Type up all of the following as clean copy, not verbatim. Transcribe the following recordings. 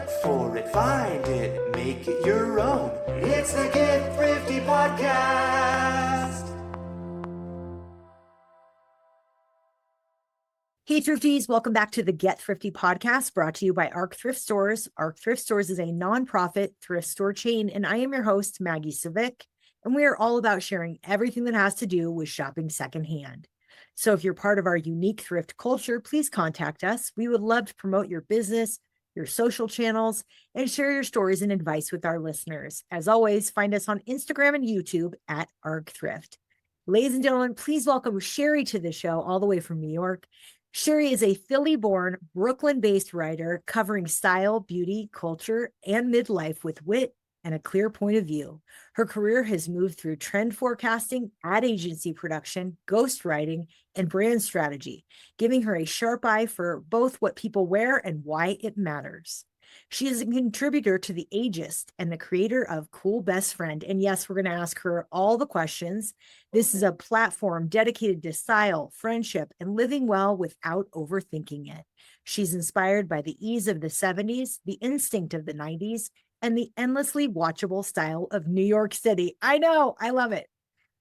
Look for it, find it, make it your own. It's the Get Thrifty Podcast. Hey Thrifties, welcome back to the Get Thrifty podcast brought to you by ARC Thrift Stores. ARC Thrift Stores is a nonprofit thrift store chain, and I am your host, Maggie Civic, and we are all about sharing everything that has to do with shopping secondhand. So if you're part of our unique thrift culture, please contact us. We would love to promote your business, your social channels, and share your stories and advice with our listeners. As always, find us on Instagram and YouTube at ARC Thrift. Ladies and gentlemen, please welcome Sheri to the show all the way from New York. Sheri is a Philly-born, Brooklyn-based writer covering style, beauty, culture, and midlife with wit and a clear point of view. Her career has moved through trend forecasting, ad agency production, ghostwriting, and brand strategy, giving her a sharp eye for both what people wear and why it matters. She is a contributor to The Ageist and the creator of Cool Best Friend. And yes, we're going to ask her all the questions. This is a platform dedicated to style, friendship, and living well without overthinking it. She's inspired by the ease of the 70s, the instinct of the 90s, and the endlessly watchable style of New York City. I know, I love it.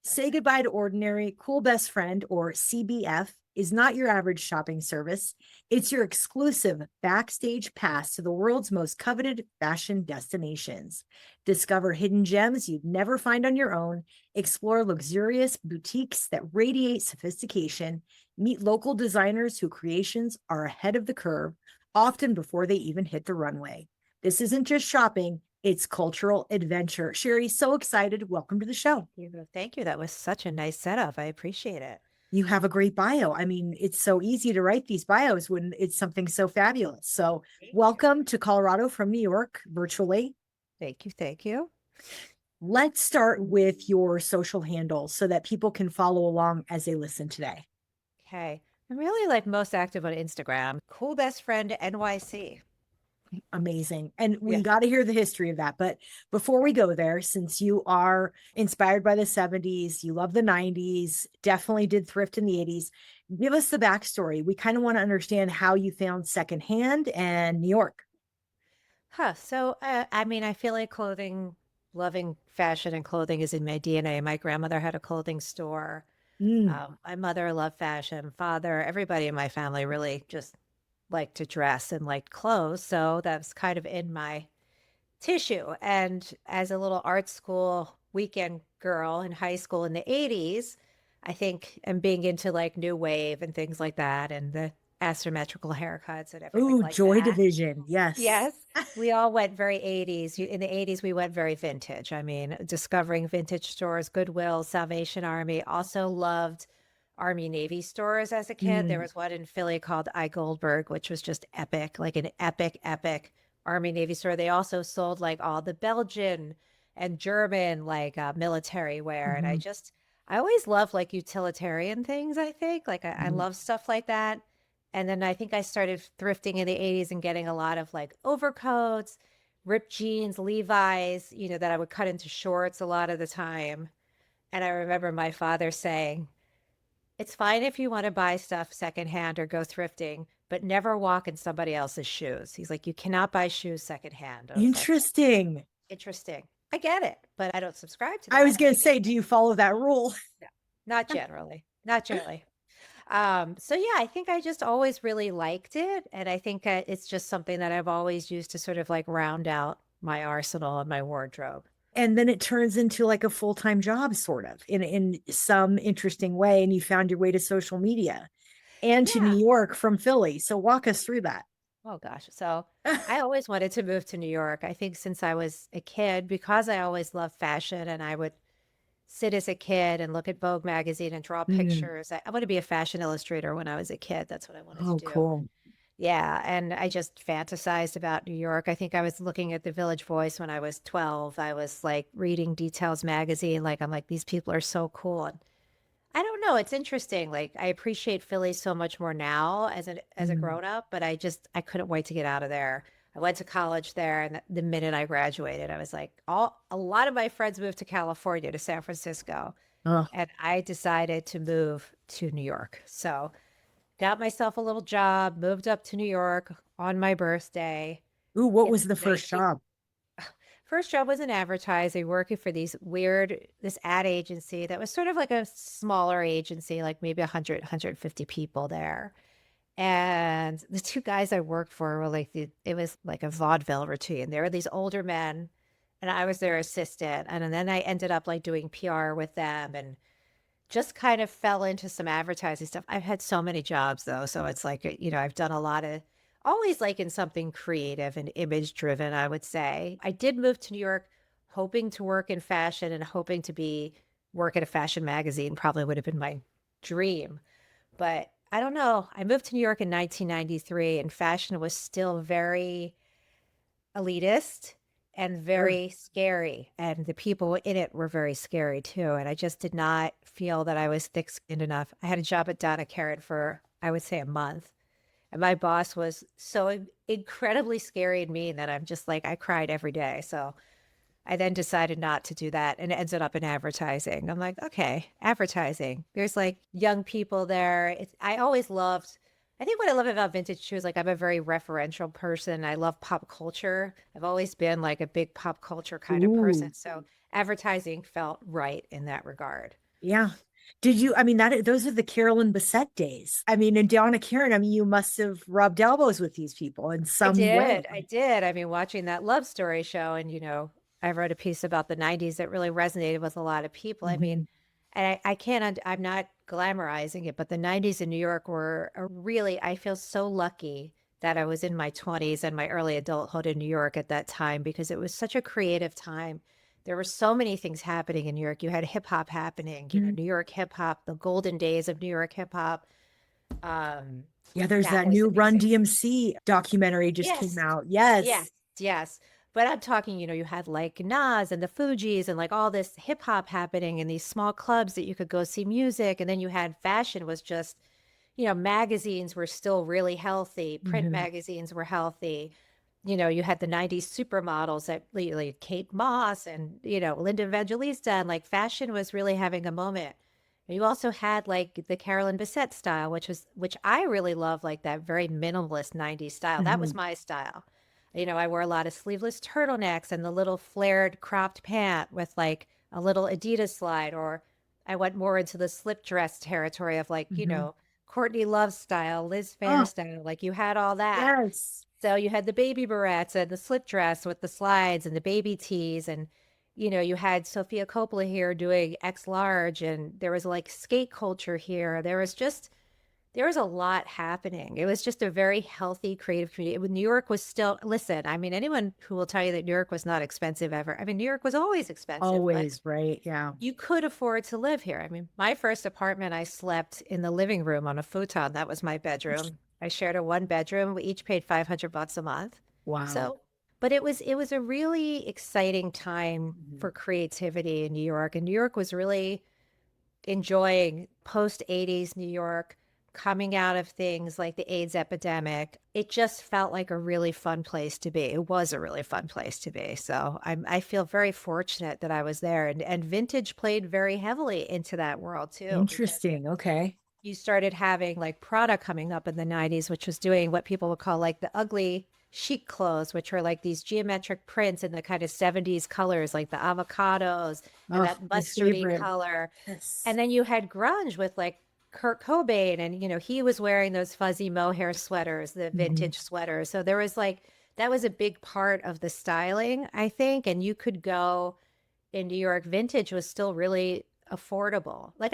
Say Goodbye to Ordinary, Cool Best Friend, or CBF, is not your average shopping service. It's your exclusive backstage pass to the world's most coveted fashion destinations. Discover hidden gems you'd never find on your own, explore luxurious boutiques that radiate sophistication, meet local designers whose creations are ahead of the curve, often before they even hit the runway. This isn't just shopping, it's cultural adventure. Sheri, so excited. Welcome to the show. Thank you. That was such a nice setup. I appreciate it. You have a great bio. I mean, it's so easy to write these bios when it's something so fabulous. So welcome to Colorado from New York virtually. Thank you. Thank you. Let's start with your social handles so that people can follow along as they listen today. Okay. I'm really like most active on Instagram. Cool Best Friend NYC. Amazing. And we Yeah. got to hear the history of that. But before we go there, since you are inspired by the 70s, you love the 90s, definitely did thrift in the 80s, give us the backstory. We kind of want to understand how you found secondhand and New York. So, I mean, I feel like loving fashion and clothing is in my DNA. My grandmother had a clothing store. My mother loved fashion. Father, everybody in my family really just liked to dress and liked clothes. So that's kind of in my tissue. And as a little art school weekend girl in high school in the 80s, I think, and being into like new wave and things like that, and the asymmetrical haircuts and everything like Joy that. Division. Yes. Yes, we all went very 80s. In the 80s, we went very vintage. I mean, discovering vintage stores, Goodwill, Salvation Army. Also loved Army Navy stores as a kid. There was one in Philly called I Goldberg, which was just epic, like an epic Army Navy store. They also sold like all the Belgian and German like military wear. And I always loved like utilitarian things, I think. Like I love stuff like that. And then I think I started thrifting in the 80s and getting a lot of like overcoats, ripped jeans, Levi's, that I would cut into shorts a lot of the time. And I remember my father saying, it's fine if you want to buy stuff secondhand or go thrifting, but never walk in somebody else's shoes. He's like, you cannot buy shoes secondhand. Interesting. Like, interesting. I get it, but I don't subscribe to that. I was going to say, do you follow that rule? No, not generally. Not generally. So yeah, I think I just always really liked it. And I think it's just something that I've always used to sort of like round out my arsenal and my wardrobe. And then it turns into like a full-time job, sort of, in some interesting way. And you found your way to social media and to New York from Philly. So walk us through that. Oh gosh. So I always wanted to move to New York. I think since I was a kid, because I always loved fashion and I would sit as a kid and look at Vogue magazine and draw pictures. I wanted to be a fashion illustrator when I was a kid. That's what I wanted to do. Cool. Yeah, and I just fantasized about New York. I think I was looking at the Village Voice when I was 12. I was like reading Details magazine. Like, I'm like, these people are so cool. And I don't know, it's interesting. Like, I appreciate Philly so much more now as a grown up, but I couldn't wait to get out of there. I went to college there, and the minute I graduated, I was like, a lot of my friends moved to California, to San Francisco, and I decided to move to New York. So got myself a little job, moved up to New York on my birthday, Ooh, what in was the the first 19 job? First job was in advertising, working for this ad agency that was sort of like a smaller agency, like maybe 150 people there. And the two guys I worked for were like, it was like a vaudeville routine. They were these older men, and I was their assistant. And then I ended up like doing PR with them and just kind of fell into some advertising stuff. I've had so many jobs though. So it's like, I've done a lot of always like in something creative and image driven, I would say. I did move to New York hoping to work in fashion and hoping to work at a fashion magazine, probably would have been my dream. But I don't know. I moved to New York in 1993 and fashion was still very elitist and Sure. very scary. And the people in it were very scary too. And I just did not feel that I was thick skinned enough. I had a job at Donna Karan for, I would say, a month. And my boss was so incredibly scary and mean that I'm just like, I cried every day. So I then decided not to do that and ended up in advertising. I'm like, okay, advertising. There's like young people there. I always loved, I think what I love about vintage too is like I'm a very referential person. I love pop culture. I've always been like a big pop culture kind of Ooh, person. So advertising felt right in that regard. yeah. Did you, I mean, those are the Carolyn Bessette days. I mean, and Donna Karen, I mean, you must have rubbed elbows with these people in I some way. did. I did. I mean, watching that love story show, and I wrote a piece about the '90s that really resonated with a lot of people. I mean, Mhm. and I can't. I'm not glamorizing it, but the '90s in New York were a really. I feel so lucky that I was in my 20s and my early adulthood in New York at that time because it was such a creative time. There were so many things happening in New York. You had hip hop happening. Mhm. New York hip hop, the golden days of New York hip hop. Um, Yeah, there's that that was new Run amazing. DMC documentary just came Yes. out. Yes. Yes. Yes. But I'm talking, you had like Nas and the Fugees and like all this hip hop happening in these small clubs that you could go see music. And then you had fashion was just, magazines were still really healthy. Print Mhm. magazines were healthy. You had the 90s supermodels that like Kate Moss and, Linda Evangelista. And like fashion was really having a moment. And you also had like the Carolyn Bessette style, which I really love, like that very minimalist 90s style. That was Mhm. my style. I wore a lot of sleeveless turtlenecks and the little flared cropped pant with like a little Adidas slide, or I went more into the slip dress territory of like, Mhm. Courtney Love style, Liz Fair Oh, style. Like you had all that. yes. So you had the baby barrettes and the slip dress with the slides and the baby tees and you had Sophia Coppola here doing X large and there was like skate culture here. There was a lot happening. It was just a very healthy creative community. New York was still, listen, I mean, anyone who will tell you that New York was not expensive ever. I mean, New York was always expensive, but Always, right? Yeah. you could afford to live here. I mean, my first apartment, I slept in the living room on a futon. That was my bedroom. I shared a one bedroom. We each paid $500 a month. Wow. So, but it was a really exciting time Mhm. for creativity in New York. And New York was really enjoying post 80s New York, coming out of things like the AIDS epidemic. It just felt like a really fun place to be. It was a really fun place to be. So I feel very fortunate that I was there. And vintage played very heavily into that world too, because Interesting. Okay. you started having like Prada coming up in the 90s, which was doing what people would call like the ugly chic clothes, which were like these geometric prints in the kind of 70s colors, like the avocados and Oh, that my mustardy favorite. color. Yes. And then you had grunge with like Kurt Cobain, and he was wearing those fuzzy mohair sweaters, the Mhm. vintage sweaters. So there was like that was a big part of the styling, I think. And you could go in New York, vintage was still really affordable. Like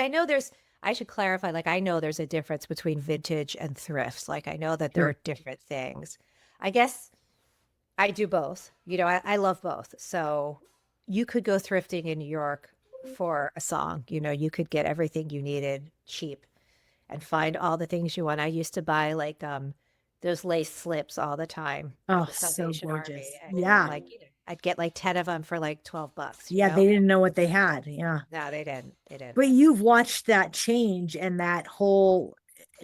I should clarify, like I know there's a difference between vintage and thrifts. Like I know that there Sure. are different things. I guess I do both. I love both. So you could go thrifting in New York for a song. You could get everything you needed cheap and find all the things you want. I used to buy like those lace slips all the time at Oh, the so Salvation Army. gorgeous. And Yeah. like I'd get like 10 of them for like $12, Yeah. They didn't know what they had. Yeah. No, they didn't. They didn't. But you've watched that change and that whole,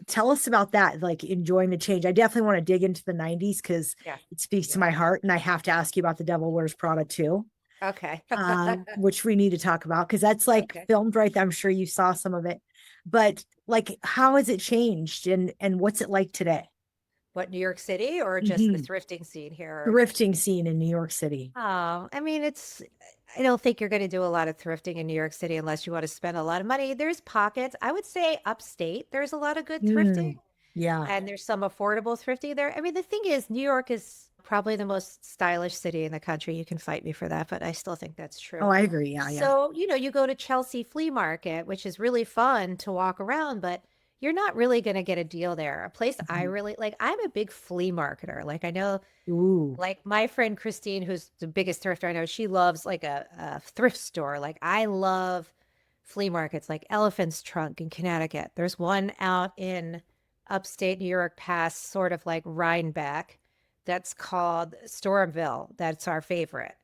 tell us about that, like enjoying the change. I definitely want to dig into the 90s because Yeah. it speaks to Yeah. my heart. And I have to ask you about the Devil Wears Prada too, Okay. which we need to talk about because that's like Okay. filmed right there. I'm sure you saw some of it. But like, how has it changed and what's it like today? What, New York City or just the Mhm. thrifting scene here? Thrifting scene in New York City. Oh, I mean, I don't think you're going to do a lot of thrifting in New York City unless you want to spend a lot of money. There's pockets. I would say upstate, there's a lot of good thrifting, Mm, yeah. and there's some affordable thrifting there. I mean, the thing is, New York is probably the most stylish city in the country. You can fight me for that, but I still think that's Oh, true. I agree. Yeah, yeah. So, you go to Chelsea Flea Market, which is really fun to walk around, but you're not really going to get a deal there. A place I Mhm. really like, I'm a big flea marketer. Like, I know, Ooh. like, my friend Christine, who's the biggest thrifter I know, she loves like a thrift store. Like, I love flea markets, like Elephant's Trunk in Connecticut. There's one out in upstate New York, past sort of like Rhinebeck, that's called Stormville. That's our favorite,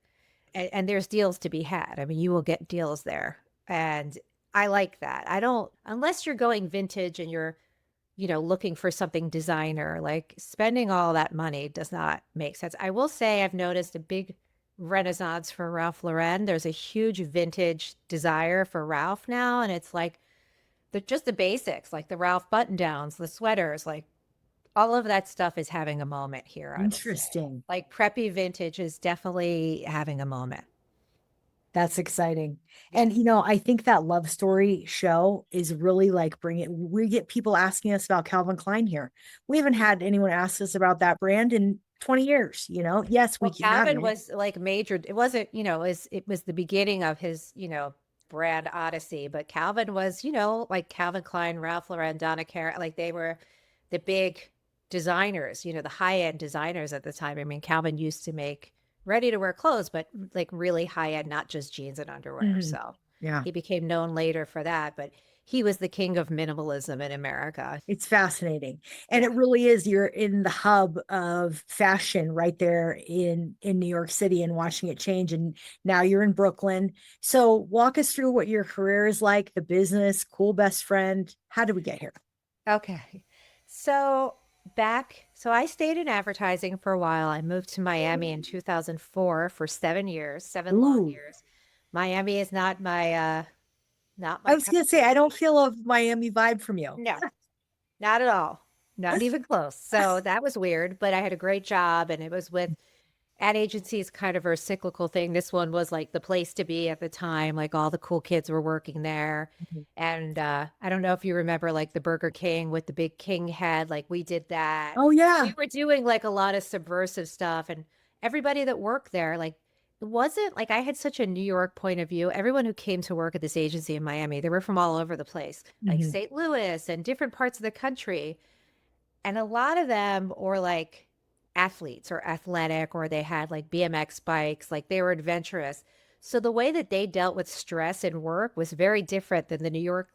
and there's deals to be had. I mean, you will get deals there. And I like that. I don't, unless you're going vintage and you're, looking for something designer, like spending all that money does not make sense. I will say I've noticed a big renaissance for Ralph Lauren. There's a huge vintage desire for Ralph now. And it's like just the basics, like the Ralph button downs, the sweaters, like all of that stuff is having a moment here, I would say. Interesting. Like preppy vintage is definitely having a moment. That's exciting. And, Yes. I think that love story show is really like we get people asking us about Calvin Klein here. We haven't had anyone ask us about that brand in 20 years, Yes, we Well, can have Calvin it. was like major. It wasn't, it was the beginning of his, brand odyssey. But Calvin was, like Calvin Klein, Ralph Lauren, Donna Karan, like they were the big designers, the high-end designers at the time. I mean, Calvin used to make ready-to-wear clothes, but like really high-end, not just jeans and underwear. Mhm. So Yeah. he became known later for that. But he was the king of minimalism in America. It's fascinating. And Yeah. it really is. You're in the hub of fashion right there in New York City and watching it change. And now you're in Brooklyn. So walk us through what your career is like, the business, cool best friend. How did we get here? Okay. So so I stayed in advertising for a while. I moved to Miami in 2004 for 7 years, 7 long Ooh. years. Miami is not I my was cup gonna of say I tea. don't feel a Miami vibe from you. No, not at all. Not even close. So that was weird, but I had a great job and it was with ad agency is kind of a cyclical thing. This one was like the place to be at the time. Like all the cool kids were working there. Mhm. And I don't know if you remember like the Burger King with the big king head. Like we did that. Oh We yeah. were doing like a lot of subversive stuff. And everybody that worked there, like, it wasn't like I had such a New York point of view. Everyone who came to work at this agency in Miami, they were from all over the place, like Mhm. St. Louis and different parts of the country. And a lot of them were like athletes or athletic, or they had like BMX bikes, like they were adventurous. So the way that they dealt with stress in work was very different than the New York,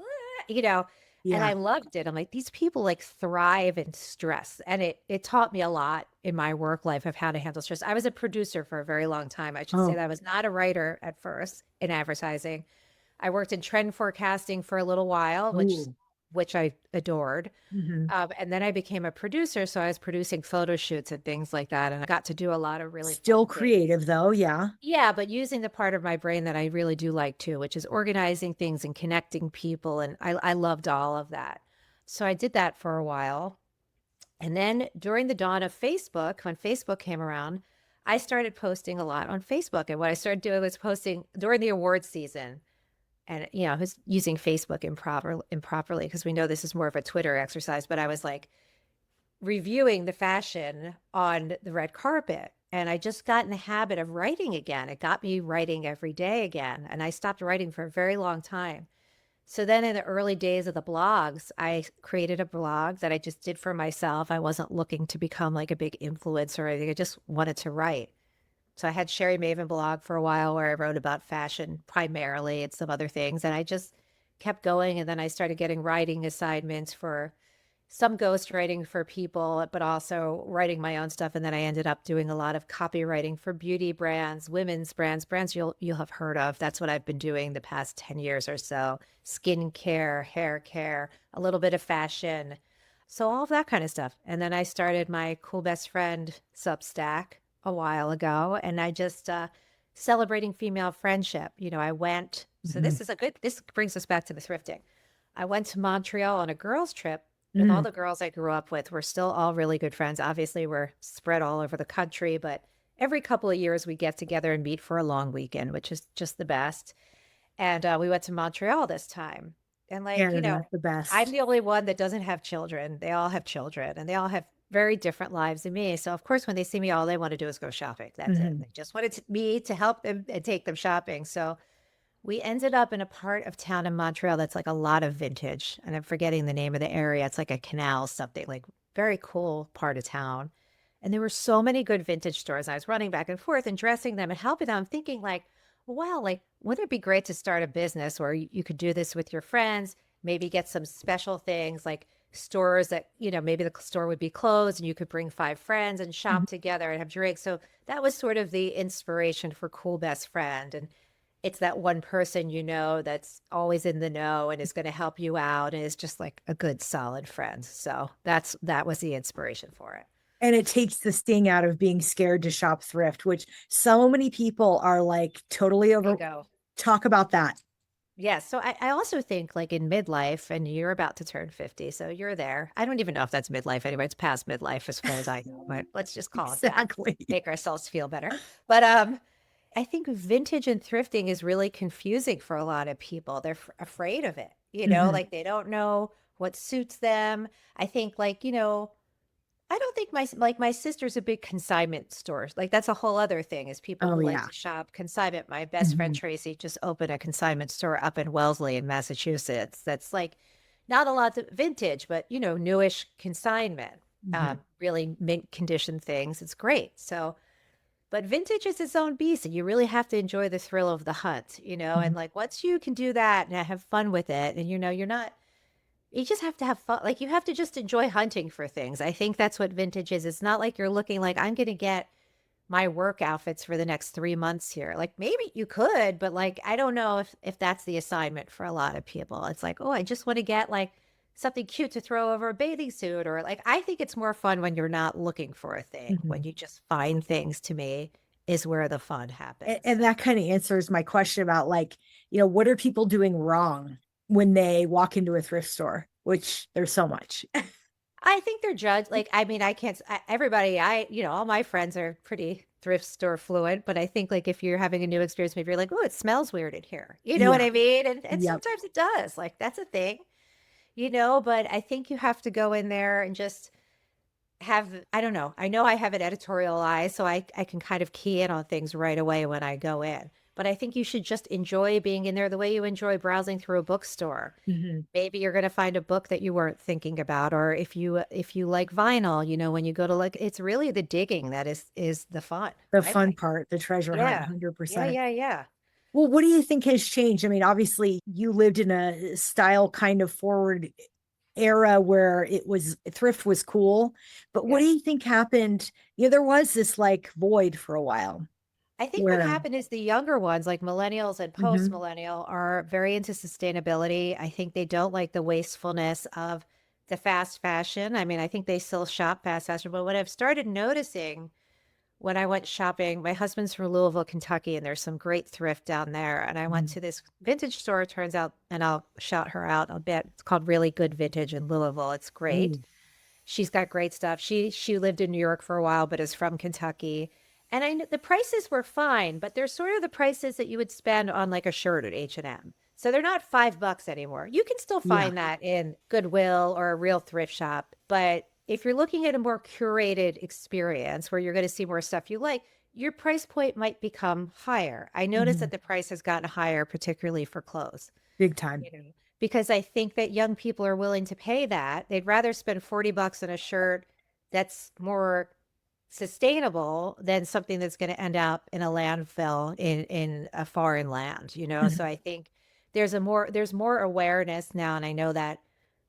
and Yeah. I loved it. I'm like, these people like thrive in stress. And it taught me a lot in my work life of how to handle stress. I was a producer for a very long time. I should say Oh. that I was not a writer at first in advertising. I worked in trend forecasting for a little while, which Ooh. I adored. Mhm. And then I became a producer, so I was producing photo shoots and things like that, and I got to do a lot of really fun Still things. creative though. Yeah. Yeah, but using the part of my brain that I really do like too, which is organizing things and connecting people, and I loved all of that. So I did that for a while. And then during the dawn of Facebook, when Facebook came around, I started posting a lot on Facebook. And what I started doing was posting during the awards season. And, I was using Facebook improperly because we know this is more of a Twitter exercise, but I was like, reviewing the fashion on the red carpet. And I just got in the habit of writing again. It got me writing every day again. And I stopped writing for a very long time. So then in the early days of the blogs, I created a blog that I just did for myself. I wasn't looking to become like a big influencer or anything. I just wanted to write. So I had Sherry Maven blog for a while where I wrote about fashion primarily and some other things. And I just kept going. And then I started getting writing assignments for some ghostwriting for people, but also writing my own stuff. And then I ended up doing a lot of copywriting for beauty brands, women's brands you'll have heard of. That's what I've been doing the past 10 years or so. Skincare, hair care, a little bit of fashion. So all of that kind of stuff. And then I started my Cool Best Friend Substack a while ago, and I just celebrating female friendship. I went, so Mhm. this brings us back to the thrifting. I went to Montreal on a girls' trip with all Mm, the girls I grew up with. We're still all really good friends. Obviously, we're spread all over the country, but every couple of years we get together and meet for a long weekend, which is just the best. And we went to Montreal this time. And like, Canada, the I'm best. the only one that doesn't have children. They all have children and they all have very different lives than me. So of course, when they see me, all they want to do is go shopping. That's it. Mhm. They just wanted me to help them and take them shopping. So we ended up in a part of town in Montreal that's like a lot of vintage. And I'm forgetting the name of the area. It's like a canal, something like very cool part of town. And there were so many good vintage stores. I was running back and forth and dressing them and helping them, thinking like, wow, like, wouldn't it be great to start a business where you could do this with your friends, maybe get some special things like stores that, maybe the store would be closed and you could bring 5 friends and Mhm. shop together and have drinks. So that was sort of the inspiration for Cool Best Friend. And it's that one person that's always in the know and is going to help you out and is just like a good solid friend. So that was the inspiration for it. And it takes the sting out of being scared to shop thrift, which so many people are like totally over. Ego. Talk about that. Yes. So I also think like in midlife, and you're about to turn 50, so you're there. I don't even know if that's midlife anyway. It's past midlife as far as I know, but let's just call it that. Exactly. Make ourselves feel better. But I think vintage and thrifting is really confusing for a lot of people. They're afraid of it, Mhm. like they don't know what suits them. I think like, I don't think my sister's a big consignment store. Like that's a whole other thing is people Oh who like yeah. to shop consignment. My best friend Mhm. Tracy just opened a consignment store up in Wellesley in Massachusetts. That's like not a lot of vintage, but newish consignment. Mhm. Really mint condition things. It's great. So, but vintage is its own beast, and you really have to enjoy the thrill of the hunt, Mhm. and like once you can do that and have fun with it, and you're not you just have to have fun. Like you have to just enjoy hunting for things. I think that's what vintage is. It's not like you're looking like I'm going to get my work outfits for the next 3 months here. Like maybe you could, but like I don't know if that's the assignment for a lot of people. It's like, oh, I just want to get like something cute to throw over a bathing suit, or like I think it's more fun when you're not looking for a thing. When Mhm. you just find things, to me, is where the fun And, happens. and that kind of answers my question about like, what are people doing wrong when they walk into a thrift store, which there's so much. I think they're judged. Like, I mean, I can't, everybody, all my friends are pretty thrift store fluent, but I think like if you're having a new experience, maybe you're like, oh, it smells weird in here. You know what Yeah. I mean? And Yep. sometimes it does. Like, that's a thing, but I think you have to go in there and just have, I don't know. I know I have an editorial eye, so I can kind of key in on things right away when I go in. But I think you should just enjoy being in there the way you enjoy browsing through a bookstore. Mhm. Maybe you're going to find a book that you weren't thinking about, or if you like vinyl, when you go to like, it's really the digging that is the fun, The I fun think. part, the treasure hunt, Yeah. Yeah, 100%. yeah, yeah. Well, what do you think has changed? I mean, obviously, you lived in a style kind of forward era where it was thrift was cool, but what Yeah. do you think happened? There was this like void for a while I think what where, happened is the younger ones, like millennials and post Mhm. millennial, are very into sustainability. I think they don't like the wastefulness of the fast fashion. I mean, I think they still shop fast fashion, but what I've started noticing when I went shopping, my husband's from Louisville, Kentucky, and there's some great thrift down there. And I went Mhm. to this vintage store, it turns out, and I'll shout her out a bit. It's called Really Good Vintage in Louisville. It's great. Ooh, She's got great stuff. She lived in New York for a while, but is from Kentucky. And the prices were fine, but they're sort of the prices that you would spend on like a shirt at H&M. So they're not $5 anymore. You can still yeah. find that in Goodwill or a real thrift shop, but if you're looking at a more curated experience where you're going to see more stuff you like, your price point might become higher. I noticed Mhm. that the price has gotten higher, particularly for clothes, Big time. because I think that young people are willing to pay that. They'd rather spend $40 on a shirt that's more sustainable than something that's going to end up in a landfill in a foreign land. So Mhm. I think there's more awareness now, and I know that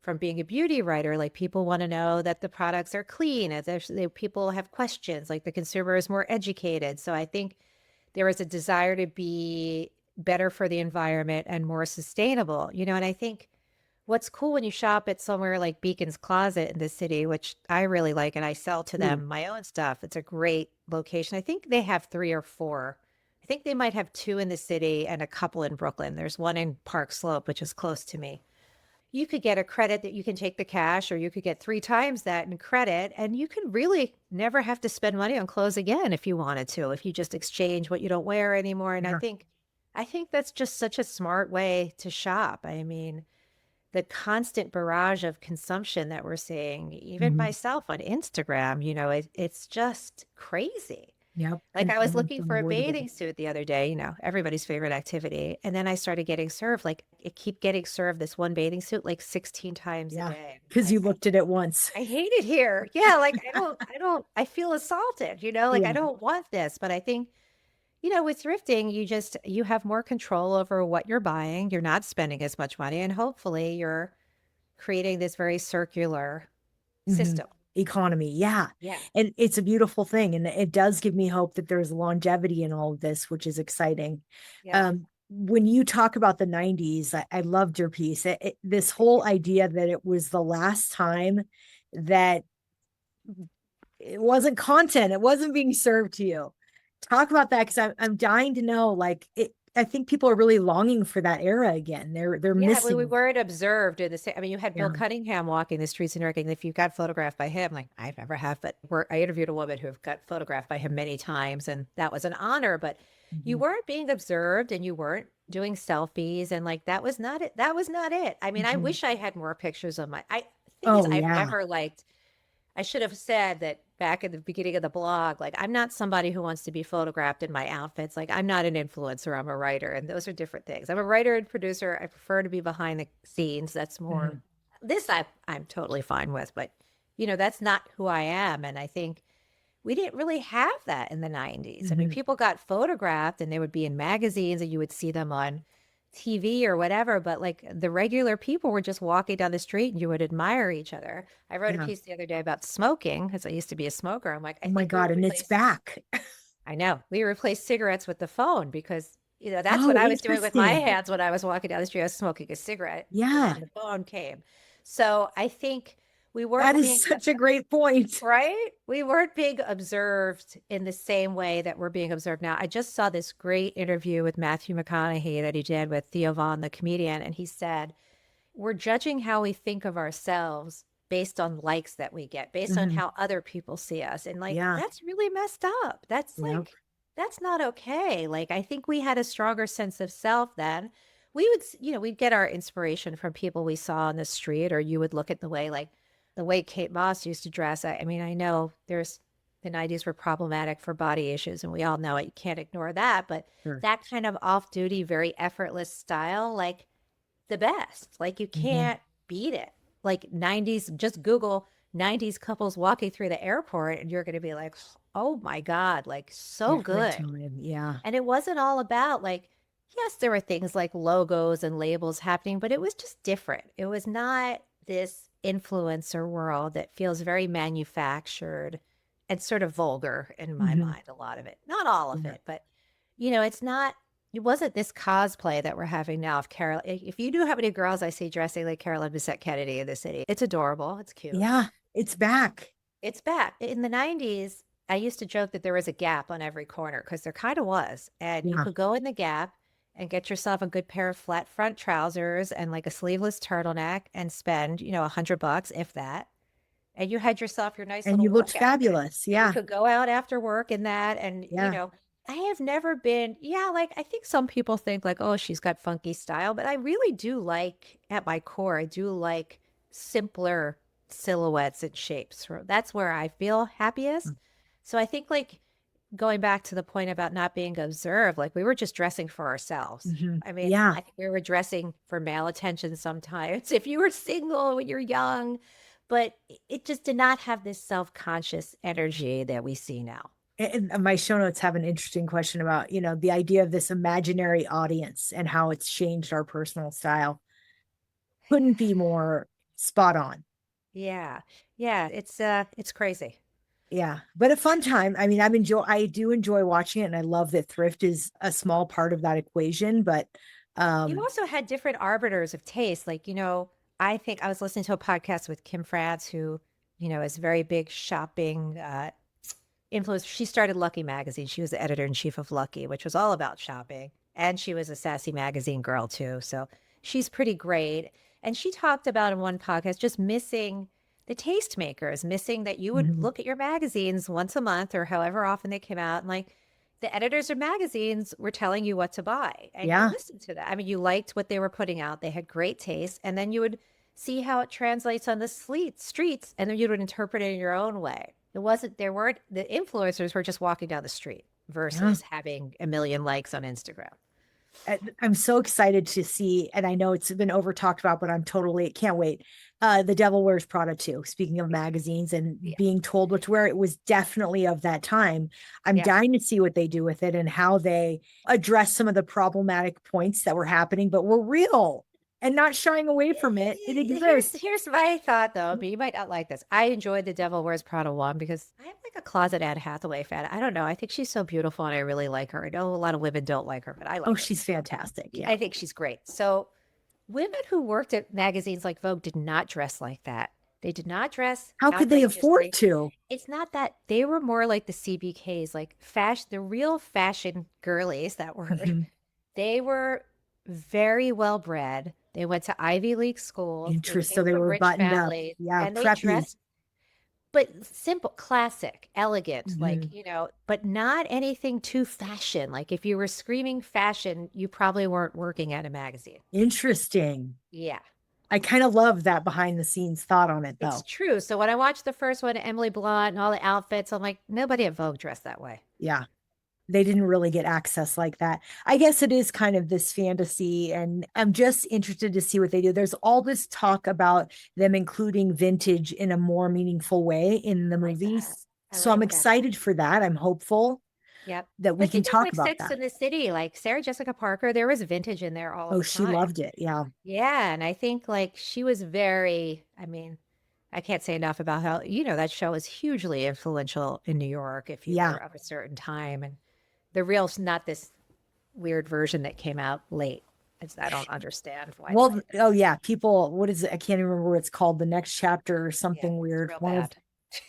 from being a beauty writer, like people want to know that the products are clean, and people have questions, like the consumer is more educated. So I think there is a desire to be better for the environment and more sustainable. And I think what's cool when you shop at somewhere like Beacon's Closet in the city, which I really like, and I sell to Ooh, them my own stuff. It's a great location. I think they have 3 or 4. I think they might have 2 in the city and a couple in Brooklyn. There's one in Park Slope, which is close to me. you could get a credit that you can take the cash, or you could get 3 times that in credit, and you can really never have to spend money on clothes again if you wanted to, if you just exchange what you don't wear anymore. And Yeah. I think that's just such a smart way to shop. I mean, the constant barrage of consumption that we're seeing, even Mhm. myself on Instagram, it's just crazy. Yep. Like, And I was it's looking for a unavoidable. bathing suit the other day, everybody's favorite activity. And then I started getting served, like, it keep getting served this one bathing suit like 16 times a Yeah. day. Because you Like, looked at it once. I hate it here. Yeah, like, I feel assaulted, like, I Yeah. don't want this. But I think, with thrifting, you have more control over what you're buying. You're not spending as much money, and hopefully you're creating this very circular Mhm. system. Economy. Yeah. Yeah. And it's a beautiful thing. And it does give me hope that there's longevity in all of this, which is exciting. Yeah. When you talk about the 90s, I loved your piece. This whole idea that it was the last time that it wasn't content, it wasn't being served to you. Talk about that, because I'm dying to know. Like, I think people are really longing for that era again. They're Yeah, well, we missing. weren't observed in the same. I mean, you had Bill Yeah. Cunningham walking the streets in New York, and if you got photographed by him, like I never have, but I interviewed a woman who got photographed by him many times, and that was an honor. But you Mhm. weren't being observed, and you weren't doing selfies, and like that was not it. That was not it. I mean, I Mhm. wish I had more pictures of my. Thing is, Oh I've yeah. never liked. I should have said that back at the beginning of the blog. Like, I'm not somebody who wants to be photographed in my outfits. Like, I'm not an influencer, I'm a writer, and those are different things. I'm a writer and producer. I prefer to be behind the scenes. That's more, Mhm. this I'm totally fine with, but that's not who I am. And I think we didn't really have that in the 90s. I mean, Mhm. people got photographed and they would be in magazines and you would see them on TV or whatever, but like the regular people were just walking down the street and you would admire each other. I wrote a Yeah. piece the other day about smoking because I used to be a smoker. I'm like, I Oh my think we God. And it's replaced, back. I know, we replaced cigarettes with the phone because, that's what Oh, I was doing with my interesting. hands when I was walking down the street. I was smoking a cigarette and Yeah. then the phone came. So I think we That weren't is being such a great point. Right? We weren't being observed in the same way that we're being observed now. I just saw this great interview with Matthew McConaughey that he did with Theo Von, the comedian, and he said, we're judging how we think of ourselves based on likes that we get, based on Mhm. how other people see us. And like, Yeah. that's really messed up. That's Yep. like, that's not okay. Like, I think we had a stronger sense of self then. We would, we'd get our inspiration from people we saw on the street, or you would look at the way Kate Moss used to dress. I mean, I know the 90s were problematic for body issues, and we all know it. You can't ignore that. But Sure. that kind of off duty, very effortless style, like the best. Like, you Mhm. can't beat it. Like 90s, just Google 90s couples walking through the airport, and you're going to be like, oh my God, like so Different good. time. Yeah. And it wasn't all about like, yes, there were things like logos and labels happening, but it was just different. It was not this influencer world that feels very manufactured and sort of vulgar in my Mhm. mind, a lot of it. Not all of Yeah. it, but it's not, it wasn't this cosplay that we're having now of Carol. If you knew how many girls I see dressing like Carolyn Bessette Kennedy in the city, it's adorable. It's cute. Yeah. It's back. It's back. In the 90s, I used to joke that there was a Gap on every corner because there kind of was. And you Yeah. could go in the Gap and get yourself a good pair of flat front trousers and like a sleeveless turtleneck and spend, $100, if that. And you had yourself your nice And little you looked work outfit. fabulous. And you Yeah. could go out after work in that. And, Yeah. I have never been, yeah, like I think some people think like, oh, she's got funky style, but I really do like, at my core, I do like simpler silhouettes and shapes. That's where I feel happiest. So I think like going back to the point about not being observed, like we were just dressing for ourselves. Mhm. I mean, Yeah. I think we were dressing for male attention sometimes if you were single when you're young, but it just did not have this self-conscious energy that we see now. And my show notes have an interesting question about, the idea of this imaginary audience and how it's changed our personal style. Couldn't be more spot on. Yeah. Yeah, it's crazy. Yeah. But a fun time. I mean, I do enjoy watching it, and I love that thrift is a small part of that equation. But You also had different arbiters of taste. Like, I think I was listening to a podcast with Kim France, who, is very big shopping influencer. She started Lucky Magazine. She was the editor in chief of Lucky, which was all about shopping. And she was a Sassy Magazine girl too. So she's pretty great. And she talked about in one podcast just missing the tastemakers, missing that you would Mhm. look at your magazines once a month or however often they came out, and like the editors of magazines were telling you what to buy, and you Yeah. listened to that. I mean, you liked what they were putting out. They had great taste, and then you would see how it translates on the streets, and then you would interpret it in your own way. It wasn't there weren't the influencers were just walking down the street Yeah. versus having a million likes on Instagram. I'm so excited to see, and I know it's been over talked about, but I'm totally can't wait. The Devil Wears Prada too. Speaking of magazines and Yeah. being told what to wear, it was definitely of that time. I'm Yeah. dying to see what they do with it and how they address some of the problematic points that were happening, but were real and not shying away from it. It exists. Here's my thought though, but you might not like this. I enjoyed the Devil Wears Prada one because I'm like a closet Anne Hathaway fan. I don't know. I think she's so beautiful and I really like her. I know a lot of women don't like her, but I Oh, like her. she's fantastic. Yeah. I think she's great. So women who worked at magazines like Vogue did not dress like that. They did not dress How could they afford outrageously. to? It's not that they were more like the CBKs, like fashion, the real fashion girlies that were, Mhm. they were very well bred. They went to Ivy League schools. They Interest. So came they from were rich buttoned up. families Yeah. and they Preppy. dressed, but simple, classic, elegant, Mhm. but not anything too fashion. Like if you were screaming fashion, you probably weren't working at a magazine. Interesting. Yeah. I kind of love that behind the scenes thought on it It's though. true. So when I watched the first one, Emily Blunt and all the outfits, I'm like, nobody at Vogue dressed that way. Yeah. They didn't really get access like that. I guess it is kind of this fantasy, and I'm just interested to see what they do. There's all this talk about them including vintage in a more meaningful way in the I like that. movies. I So I'm like that. excited for that. I'm hopeful Yep. that we Like can you think talk like about Sex that. in the City, like Sarah Jessica Parker, there was vintage in there all Oh, the she time. loved it. Yeah. Yeah, and I think like she was very, I mean, I can't say enough about how, that show is hugely influential in New York if you Yeah. were of a certain time. And the real's not this weird version that came out late. I don't understand why. Well, oh yeah. People, what is it? I can't even remember what it's called. The next chapter or Yeah, something it's weird. real One of bad.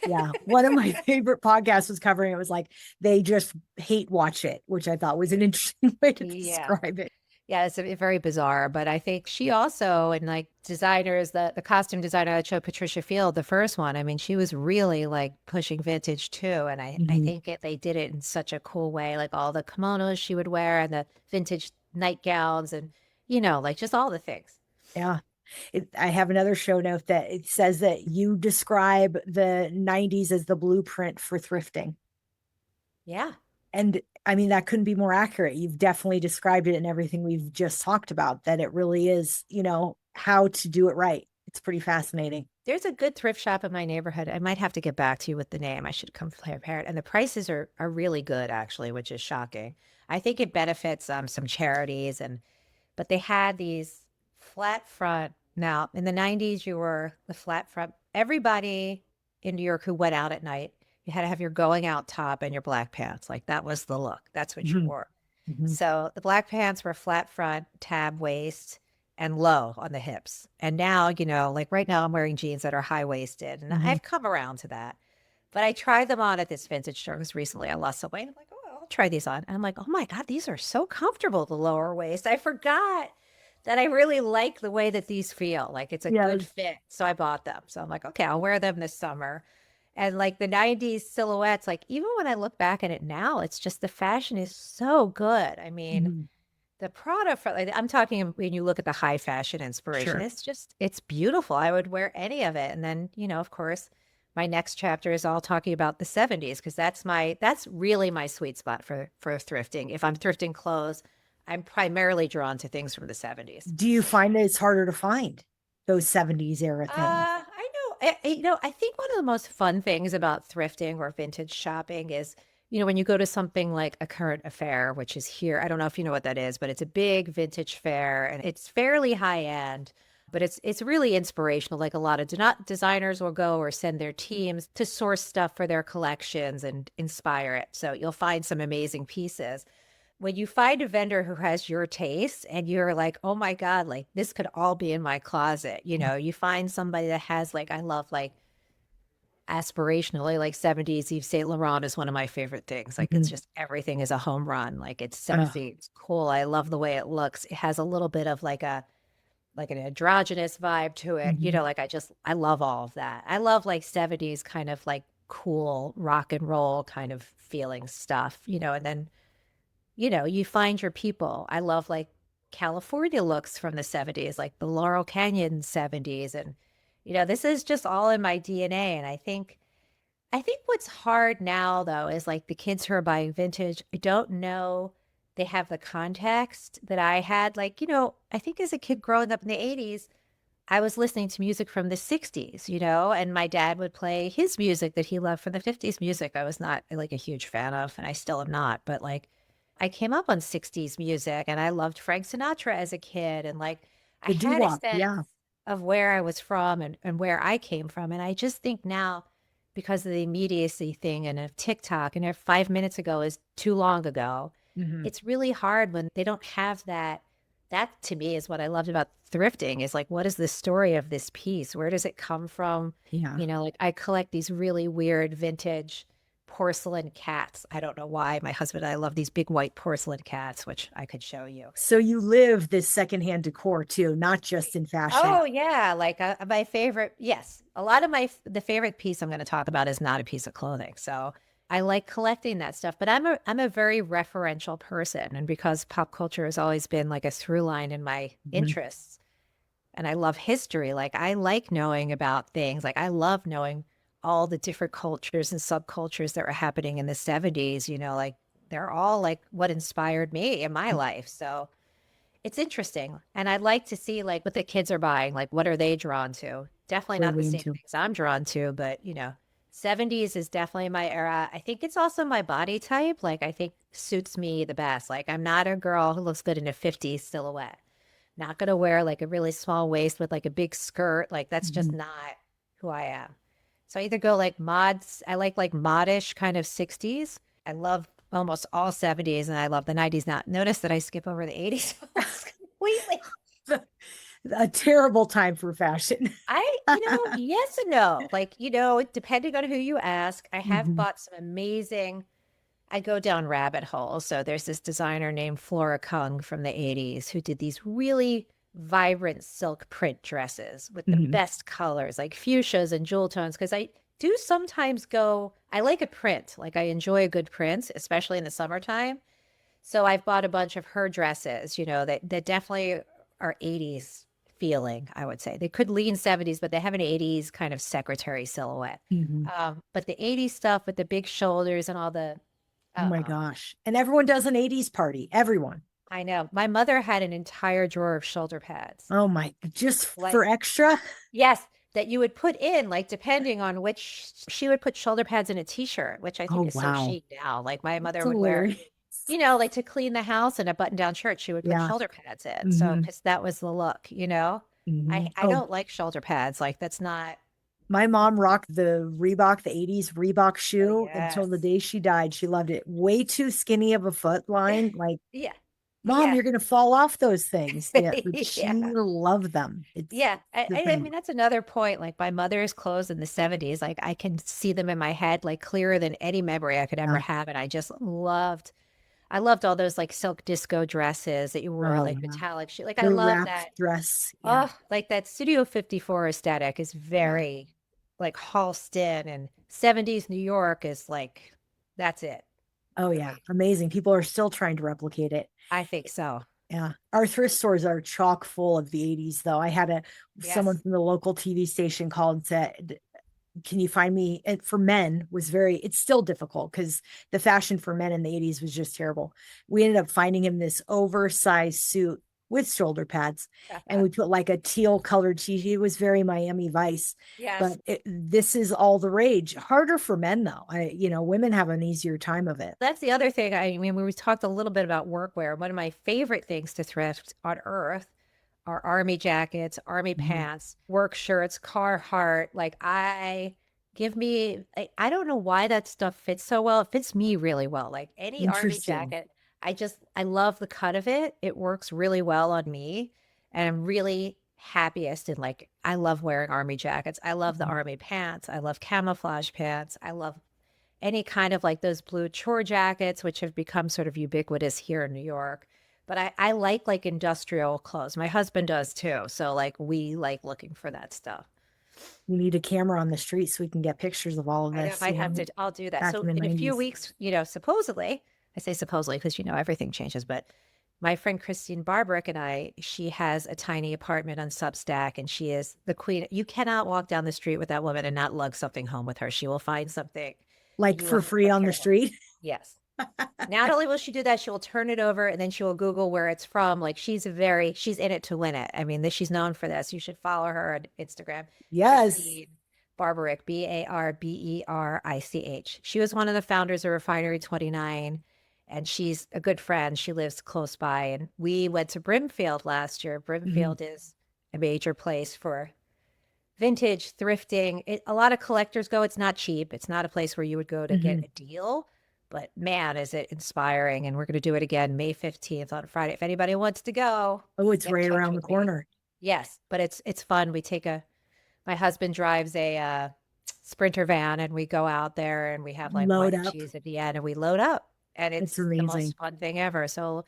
Yeah. One of my favorite podcasts was covering it. Was like they just hate watch it, which I thought was an interesting way to Yeah. describe it. Yeah, it's very bizarre, but I think she also, and like designers, the costume designer that showed Patricia Field, the first one, I mean, she was really like pushing vintage too. And I Mhm. think they did it in such a cool way, like all the kimonos she would wear and the vintage nightgowns and, like just all the things. Yeah. I have another show note that it says that you describe the 90s as the blueprint for thrifting. Yeah. And I mean, that couldn't be more accurate. You've definitely described it in everything we've just talked about, that it really is, how to do it right. It's pretty fascinating. There's a good thrift shop in my neighborhood. I might have to get back to you with the name. I should come prepared. And the prices are really good, actually, which is shocking. I think it benefits some charities, but they had these flat front. Now, in the 90s, you were the flat front. Everybody in New York who went out at night, you had to have your going out top and your black pants. Like that was the look. That's what you Mhm. wore. Mhm. So the black pants were flat front, tab waist, and low on the hips. And now, like right now I'm wearing jeans that are high waisted. And Mhm. I've come around to that. But I tried them on at this vintage store because recently I lost some weight. I'm like, oh, I'll try these on. And I'm like, oh my God, these are so comfortable, the lower waist. I forgot that I really like the way that these feel. Like it's a good Yes. fit. So I bought them. So I'm like, okay, I'll wear them this summer. And like the 90s silhouettes, like even when I look back at it now, it's just the fashion is so good. I mean, Mhm. the Prada, like I'm talking when you look at the high fashion inspiration, Sure. it's beautiful. I would wear any of it. And then, of course, my next chapter is all talking about the 70s because that's really my sweet spot for thrifting. If I'm thrifting clothes, I'm primarily drawn to things from the 70s. Do you find that it's harder to find those 70s era things? I know. I think one of the most fun things about thrifting or vintage shopping is, when you go to something like a Current Affair, which is here, I don't know if you know what that is, but it's a big vintage fair and it's fairly high end, but it's really inspirational. Like a lot of designers will go or send their teams to source stuff for their collections and inspire it. So you'll find some amazing pieces. When you find a vendor who has your taste and you're like, oh my God, like this could all be in my closet, you find somebody that has like, I love like aspirationally, like 70s Yves Saint Laurent is one of my favorite things. Like it's Mhm. just everything is a home run. Like it's Uh, sexy, it's cool. I love the way it looks. It has a little bit of like like an androgynous vibe to it. You Mhm. know, like I love all of that. I love like 70s kind of like cool rock and roll kind of feeling stuff, you know, and then, you know, you find your people. I love like California looks from the 70s, like the Laurel Canyon 70s. And, you know, this is just all in my DNA. And I think what's hard now though is like the kids who are buying vintage, I don't know they have the context that I had. Like, you know, I think as a kid growing up in the 80s, I was listening to music from the 60s, you know, and my dad would play his music that he loved from the 50s music. I was not like a huge fan of, and I still am not, but like I came up on 60s music and I loved Frank Sinatra as a kid. And like I The had a doo-wop, sense yeah. of where I was from and where I came from. And I just think now, because of the immediacy thing and of TikTok, and if 5 minutes ago is too long ago, Mhm. it's really hard when they don't have that. That to me is what I loved about thrifting is like, what is the story of this piece? Where does it come from? Yeah. You know, like I collect these really weird vintage porcelain cats. I don't know why. My husband and I love these big white porcelain cats, which I could show you. So you live this secondhand decor too, not just in fashion. Oh yeah, like my favorite. Yes, a lot of the favorite piece I'm going to talk about is not a piece of clothing. So I like collecting that stuff, but I'm a very referential person, and because pop culture has always been like a through line in my Mhm. interests, and I love history. Like I like knowing about things. Like I love knowing all the different cultures and subcultures that were happening in the 70s. You know, like they're all like what inspired me in my life. So it's interesting. And I'd like to see like what the kids are buying, like what are they drawn to? Definitely What are not the they same into? things I'm drawn to, but you know, 70s is definitely my era. I think it's also my body type. Like I think suits me the best. Like I'm not a girl who looks good in a 50s silhouette. Not gonna wear like a really small waist with like a big skirt. Like that's just Mhm. not who I am. So I either go like mods, I like modish kind of 60s. I love almost all 70s and I love the 90s. Now, notice that I skip over the 80s almost completely. A terrible time for fashion. Yes and no. Like, you know, depending on who you ask, I have Mhm. bought some amazing, I go down rabbit holes. So there's this designer named Flora Kung from the 80s who did these really vibrant silk print dresses with the Mhm. best colors, like fuchsias and jewel tones. Because I do sometimes go, I like a print. Like I enjoy a good print, especially in the summertime. So I've bought a bunch of her dresses, you know, that definitely are 80s feeling, I would say. They could lean 70s, but they have an 80s kind of secretary silhouette. Mhm. But the 80s stuff with the big shoulders and all the, Oh my uh-uh. gosh. And everyone does an 80s party. Everyone. I know. My mother had an entire drawer of shoulder pads. Oh my, just Like, for extra. yes, that you would put in, like, depending on which, she would put shoulder pads in a t-shirt, which I think Oh is so wow. chic now. Like, my That's mother would wear, hilarious. you know, like to clean the house in a button-down shirt, she would put Yeah. shoulder pads in. So, Hmm. because that was the look, you know? I Oh, don't like shoulder pads. Like, that's not, my mom rocked the Reebok, the 80s Reebok oh, shoe until the yes. day she died. She loved it. Way too skinny of a foot line. Like, Yeah. mom, Yeah. you're gonna fall off those things. Yeah, but she Yeah. loved them. It's Yeah, the I thing. mean that's another point. Like my mother's clothes in the 70s, like I can see them in my head like clearer than any memory I could ever Yeah. have. And I loved all those like silk disco dresses that you wore, Oh like yeah. metallic shit. Like I The love wrap that. dress. Yeah. Oh, like that Studio 54 aesthetic is Yeah. very like Halston, and 70s New York is like, that's it Oh for yeah. me. Amazing. People are still trying to replicate it. I think so. Yeah. Our thrift stores are chock full of the 80s though. I had someone Yes. from the local TV station called and said, can you find me, and for men was very, it's still difficult because the fashion for men in the 80s was just terrible. We ended up finding him this oversized suit with shoulder pads, and we put like a teal colored t-shirt. It was very Miami Vice, but Yes. this is all the rage. Harder for men though. Women have an easier time of it. That's the other thing. I mean, we talked a little bit about workwear. One of my favorite things to thrift on earth are army jackets, army Mhm. pants, work shirts, Carhartt. Like I don't know why that stuff fits so well. It fits me really well. Like any army Interesting. jacket, I love the cut of it. It works really well on me. And I'm really happiest in like, I love wearing army jackets. I love the Mhm. army pants. I love camouflage pants. I love any kind of like those blue chore jackets, which have become sort of ubiquitous here in New York. But I like industrial clothes. My husband does too. So like we like looking for that stuff. We need a camera on the street so we can get pictures of all of I know, this, might have to, I'll do that. back So in the in a few 90s. weeks, supposedly, I say supposedly because everything changes, but my friend Christine Barbarick and I, she has a tiny apartment on Substack and she is the queen. You cannot walk down the street with that woman and not lug something home with her. She will find something Like you for will free put on the her. street. Yes. Not only will she do that, she will turn it over and then she will Google where it's from. Like she's in it to win it. I mean, she's known for this. You should follow her on Instagram. Yes. Christine Barbarick, Barberich. She was one of the founders of Refinery 29 and she's a good friend. She lives close by. And we went to Brimfield last year. Mhm. Brimfield is a major place for vintage thrifting. A lot of collectors go. It's not cheap. It's not a place where you would go to get Mhm. a deal, but man, is it inspiring. And we're going to do it again May 15th on Friday. If anybody wants to go, Oh, it's get in right touch around the with me. corner. Yes, but it's fun. My husband drives a Sprinter van and we go out there and we have like wine Load and up. cheese at the end and we load up and It's it's the amazing. most fun thing ever. So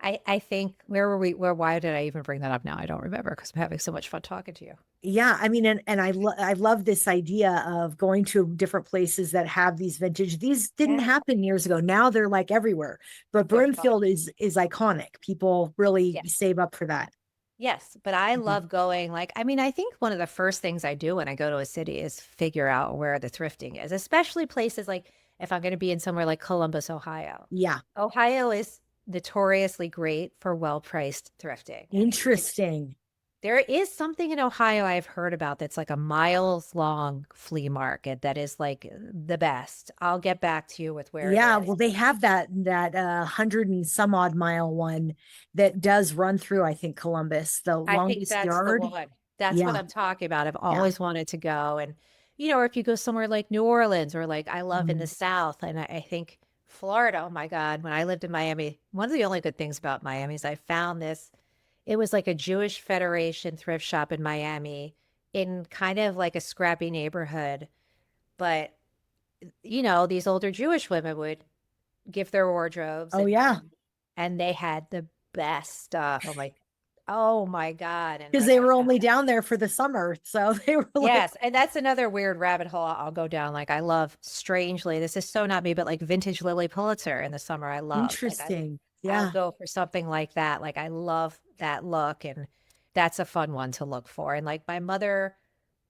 I think why did I even bring that up now? I don't remember because I'm having so much fun talking to you. Yeah, I mean, and I love this idea of going to different places that have these vintage. These didn't Yeah, happen years ago. Now they're like everywhere. But they're fun. Brimfield is iconic. People really Yes. save up for that. Yes, but I Mhm. love going I think one of the first things I do when I go to a city is figure out where the thrifting is, especially places like if I'm going to be in somewhere like Columbus, Ohio. Yeah, Ohio is notoriously great for well-priced thrifting. I mean, interesting. there is something in Ohio I've heard about that's like a miles long flea market that is like the best. I'll get back to you with where it Yeah, is. well, they have that 100 and some odd mile one that does run through, I think, Columbus, the I think longest that's the yard. one. That's what Yeah, I'm talking about. I've yeah. always wanted to go. And, or if you go somewhere like New Orleans or like I love in the Mhm. South, and I think Florida, oh my God, when I lived in Miami, one of the only good things about Miami is I found this. It was like a Jewish Federation thrift shop in Miami in kind of like a scrappy neighborhood. But, these older Jewish women would give their wardrobes Oh, and yeah, they had the best stuff. Oh my God. And because like they I were found only down there for the summer. So they were like, yes, and that's another weird rabbit hole I'll go down. Like I love strangely, this is so not me, but like vintage Lily Pulitzer in the summer I love. Like interesting. I'll Yeah. go for something like that. Like I love that look and that's a fun one to look for. And like my mother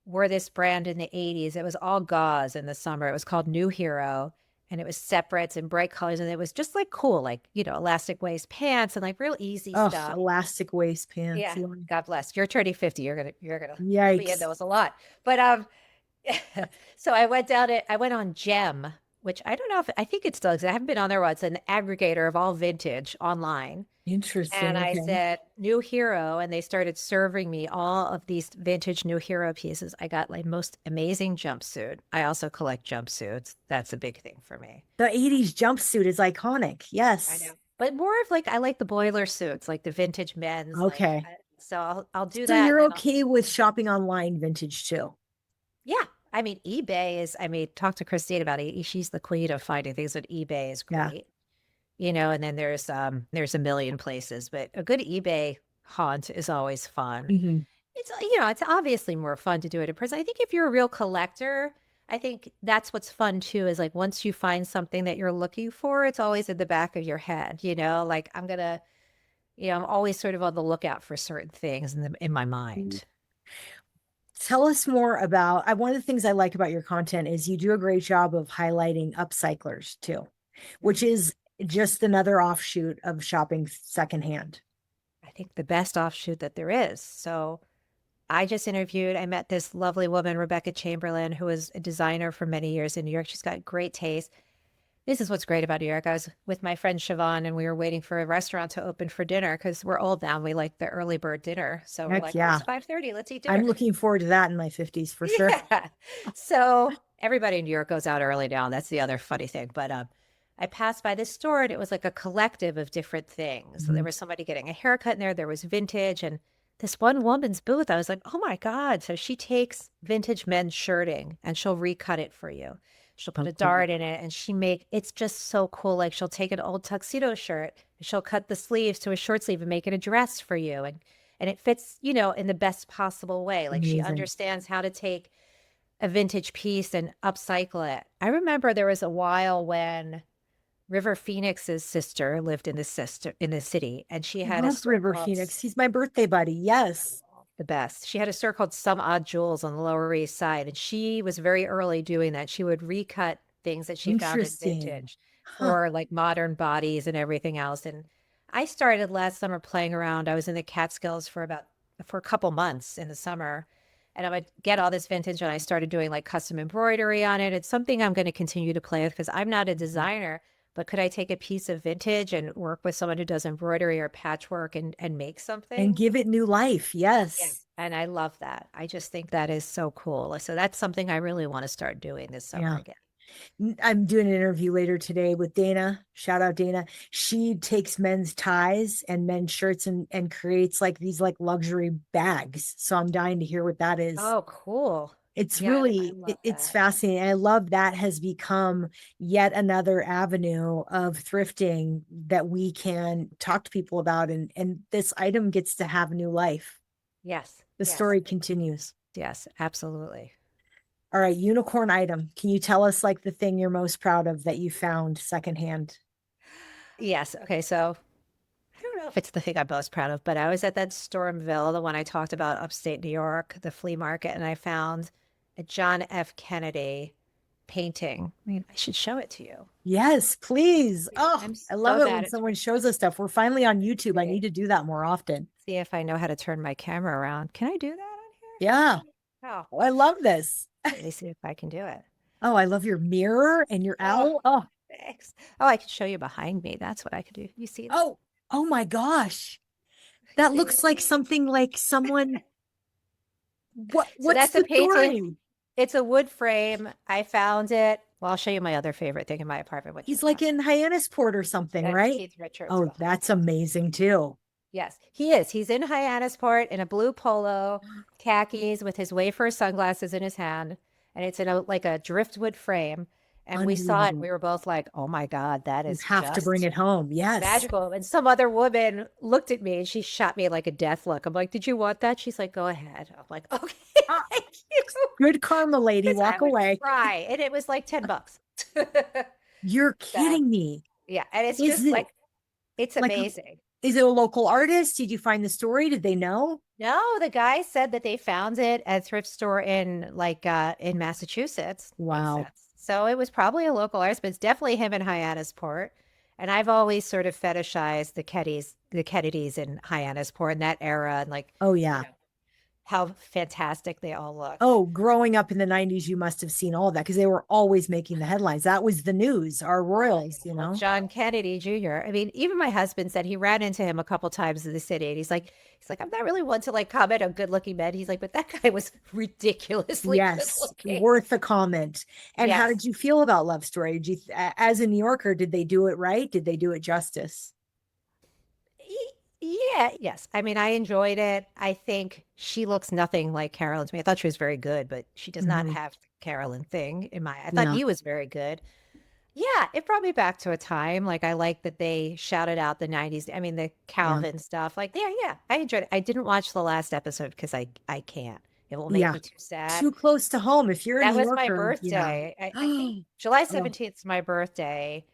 wore this brand in the 80s. It was all gauze in the summer. It was called New Hero and it was separates and bright colors and it was just like cool, like, elastic waist pants and like real easy Oh, stuff. elastic waist pants. Yeah. Yeah. God bless. You're turning 50. You'll be in Yikes. those a lot. But so I went on Gem, which I don't know if I think it still exists. I haven't been on there once, an aggregator of all vintage online. And Interesting. I Okay. said, New Hero, and they started serving me all of these vintage New Hero pieces. I got like most amazing jumpsuit. I also collect jumpsuits. That's a big thing for me. The 80s jumpsuit is iconic. I know. Yes. But more of like I like the boiler suits, like the vintage men's, Okay. so I'll do So that and you're then okay with shopping online vintage too? yeah. I mean, talk to Christine about it. She's the queen of finding things on eBay is Yeah. great. And then there's a million places, but a good eBay haunt is always fun. Mhm. It's obviously more fun to do it in person. I think if you're a real collector, I think that's what's fun too, is like once you find something that you're looking for, it's always in the back of your head, like I'm always sort of on the lookout for certain things in my mind. Tell us more about one of the things I like about your content is you do a great job of highlighting upcyclers too, which Mhm. is just another offshoot of shopping secondhand. I think the best offshoot that there is. So I met this lovely woman, Rebecca Chamberlain, who was a designer for many years in New York. She's got great taste. This is what's great about New York. I was with my friend Siobhan and we were waiting for a restaurant to open for dinner because we're old now. We like the early bird dinner. So we're Heck like, oh, yeah. it's 5:30. Let's eat I'm dinner. looking forward to that in my 50s for sure. Yeah. So everybody in New York goes out early now. That's the other funny thing. But I passed by this store and it was like a collective of different things. So there Mhm. was somebody getting a haircut in there. There was vintage and this one woman's booth. I was like, oh my God. So she takes vintage men's shirting and she'll recut it for you. She'll put Oh, a cool. dart in it and it's just so cool. Like she'll take an old tuxedo shirt She'll cut the sleeves to a short sleeve and make it a dress for you. And it fits, you know, in the best possible way. Like she Amazing. understands how to take a vintage piece and upcycle it. I remember there was a while when River Phoenix's sister lived in the city, and she I had a love store River called Phoenix. He's my birthday buddy. Yes. the best. She had a store called Some Odd Jewels on the Lower East Side, and she was very early doing that. She would recut things that she found in Interesting. vintage Huh. for like modern bodies and everything else. And I started last summer playing around. I was in the Catskills for a couple months in the summer, and I would get all this vintage, and I started doing like custom embroidery on it. It's something I'm going to continue to play with because I'm not a designer. But could I take a piece of vintage and work with someone who does embroidery or patchwork and make And something? give it new life. Yeah. Yes. And I love that. I just think that is so cool. So that's something I really want to start doing this summer Yeah. again. I'm doing an interview later today with Dana. Shout out Dana. She takes men's ties and men's shirts and creates like these like luxury bags. So I'm dying to hear what that is. Oh, cool. It's Yeah, I really love it's that. fascinating. I love that has become yet another avenue of thrifting that we can talk to people about, and this item gets to have new life. Yes. The Yes. story continues. Yes, absolutely. All right, unicorn item. Can you tell us like the thing you're most proud of that you found secondhand? Yes. Okay. So I don't know if it's the thing I'm most proud of, but I was at that Stormville, the one I talked about upstate New York, the flea market, and I found a John F. Kennedy painting. I mean, I should show it to you. Yes, please. Oh, I'm I love so it when bad at someone trying shows us stuff. We're finally on YouTube. I to need to do that more often. see if I know how to turn my camera around. Can I do that on Yeah. here? Oh, Oh, I love this. let me see if I can do it. Oh, I love your mirror and your Oh, owl. Oh, thanks. Oh, I can show you behind me. That's what I could do. You see that? oh, oh my gosh. That See? looks like something like someone. So What's that's a the painting. story? It's a wood frame. I found it. Well, I'll show you my other favorite thing in my apartment, which He's is like not. in Hyannisport or something, That's right? Keith Richards Oh, behind that's me. amazing too. Yes, he is. He's in Hyannisport in a blue polo, khakis with his wafer sunglasses in his hand, and it's in a like a driftwood frame. And we saw it. Unbelievable. We were both like, "Oh my God, that You is have to bring just it home. Yes. magical." And some other woman looked at me and she shot me like a death look. I'm like, "Did you want that?" She's like, "Go ahead." I'm like, "Okay, Ah, thank you." good karma, lady. Because I Walk would away. cry, and it was like $10. You're So kidding me. yeah, and it's Is just it like it's like, amazing. is it a local artist? Did you find the story? Did they know? No, the guy said that they found it at a thrift store in Massachusetts. Makes Wow. sense. So it was probably a local artist, but it's definitely him in Hyannisport. And I've always sort of fetishized the Kennedys in Hyannisport in that era, and like, Oh, you yeah. know, how fantastic they all look. Oh, growing up in the 90s, you must have seen all that because they were always making the headlines. That was the news, our royals, you Well, know? John Kennedy Jr. I mean, even my husband said he ran into him a couple times in the city, and he's like, I'm not really one to like comment on good-looking men. He's like, but that guy was ridiculously good Yes, looking. worth the comment. And how Yes. did you feel about Love Story? As a New Yorker, did they do it right? Did they do it justice? Yeah, yes. I mean, I enjoyed it. I think she looks nothing like Carolyn to me. I thought she was very good, but she does not Mhm. have the Carolyn thing in my. I thought Yeah, he was very good. Yeah, it brought me back to a time. Like I like that they shouted out the 90s. I mean, the yeah, Calvin stuff. Like, yeah, yeah. I enjoyed it. I didn't watch the last episode because I can't. It will make yeah. me too sad. Too close to home. If you're a That New was my Yorker, yeah. birthday. I think July Oh, 17th is my birthday.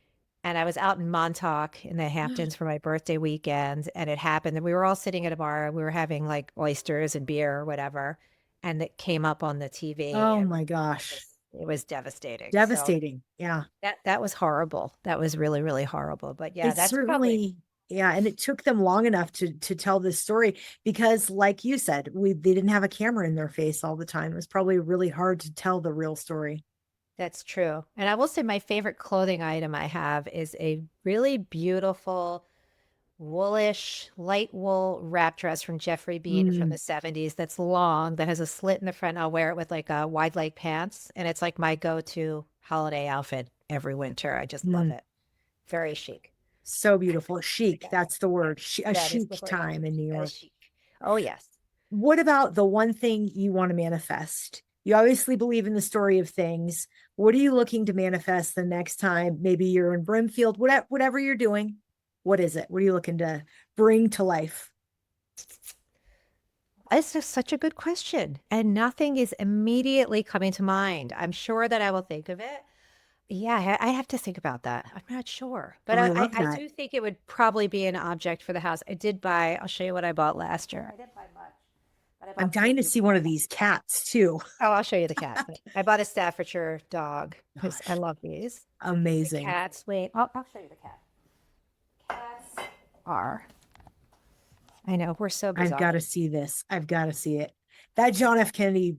And I was out in Montauk in the Hamptons for my birthday weekend. And it happened that we were all sitting at a bar. We were having like oysters and beer or whatever. And it came up on the TV. oh And my gosh. it was devastating. So Devastating. Yeah. that was horrible. That was really, really horrible. But yeah, It's that's probably certainly, yeah, and it took them long enough to tell this story because, like you said, they didn't have a camera in their face all the time. It was probably really hard to tell the real story. that's true. And I will say my favorite clothing item I have is a really beautiful woolish light wool wrap dress from Jeffrey Bean from Mm, the 70s that's long, that has a slit in the front. I'll wear it with like a wide leg pants. And it's like my go-to holiday outfit every winter. I just love mm. it. Very chic. So beautiful. Chic. Yeah, That's the yeah. word. A That is chic the word. time in New York. Chic. Oh, yes. What about the one thing you want to manifest? You obviously believe in the story of things. What are you looking to manifest the next time? Maybe you're in Brimfield, whatever you're doing. What is it? What are you looking to bring to life? It's just such a good question, and nothing is immediately coming to mind. I'm sure that I will think of it. Yeah, I have to think about that. I'm not sure, but Oh, I I, I, love I that. do think it would probably be an object for the house. I did buy, I'll show you what I bought last year. I didn't buy much, but I I'm bought some dying to cute see one of stuff. these cats too. Oh, I'll show you the cat. But I bought a Staffordshire dog because I Gosh, love these. The amazing. cats, wait, I'll show you the cat. Cats are, I know, we're so I've bizarre. got to see this. I've got to see it. That John F. Kennedy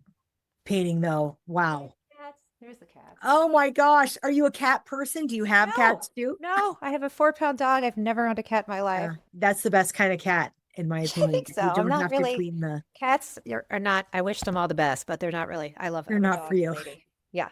painting, though. Wow. Cats, here's the cats. Oh my gosh. Are you a cat person? Do you have No, cats too? no, I have a 4-pound dog. I've never owned a cat in my life. That's the best kind of cat, in my I opinion. think so. You I'm don't not have to really, clean the, cats are not, I wish them all the best, but they're not really, they're I'm a not for dog you. lady. Yeah.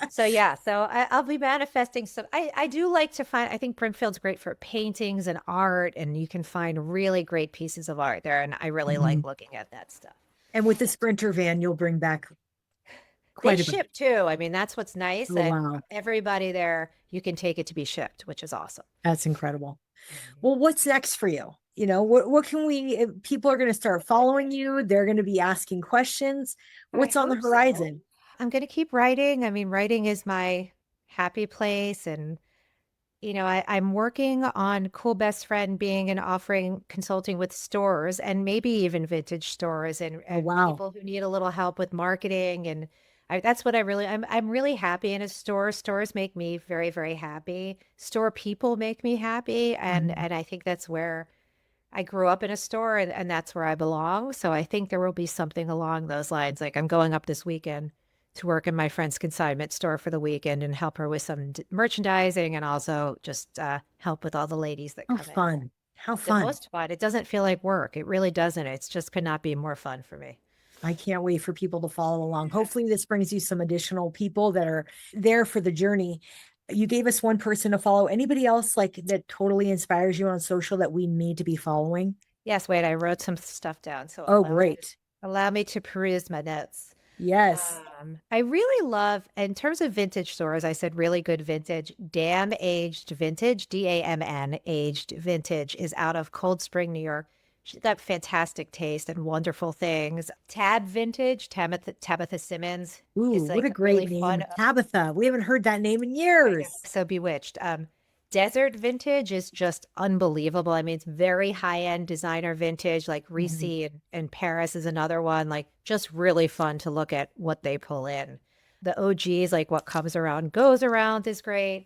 So yeah, so I'll be manifesting some, I do like to find, I think Brimfield's great for paintings and art, and you can find really great pieces of art there. And I really like Mhm. looking at that stuff. And with the Sprinter van, you'll bring back They quite a bit. ship too. I mean, that's what's nice. Oh, And wow. everybody there, you can take it to be shipped, which is awesome. That's incredible. Well, what's next for you? What can we, if people are going to start following you, they're going to be asking questions. I What's on the hope so. horizon? I'm going to keep writing. I mean, writing is my happy place. And, I'm working on Cool Best Friend being and offering consulting with stores and maybe even vintage stores and, Oh, and wow. people who need a little help with marketing. And that's what I'm really happy in a store. Stores make me very, very happy. Store people make me happy. And, Mhm. and I think that's where I grew up in a store and that's where I belong. So I think there will be something along those lines. Like I'm going up this weekend to work in my friend's consignment store for the weekend and help her with some merchandising and also just help with all the ladies that How come in. fun. How The fun. most fun. It doesn't feel like work. It really doesn't. It's just could not be more fun for me. I can't wait for people to follow along. Hopefully, this brings you some additional people that are there for the journey. You gave us one person to follow. Anybody else like that totally inspires you on social that we need to be following? Yes, wait, I wrote some stuff down. So Oh, great. allow me to peruse my notes. Yes. I really love, in terms of vintage stores, I said really good vintage. Dam Aged Vintage, DAMN Aged Vintage is out of Cold Spring, New York. She's got fantastic taste and wonderful things. Tab Vintage, Tabitha Simmons Ooh, is what like a a really great name. fun, Tabitha. We haven't heard that name in I know, years. so bewitched. Desert Vintage is just unbelievable. I mean, it's very high-end designer vintage, like Reese Mhm. and Paris is another one, like just really fun to look at what they pull in. The OGs, like what comes around goes around is great.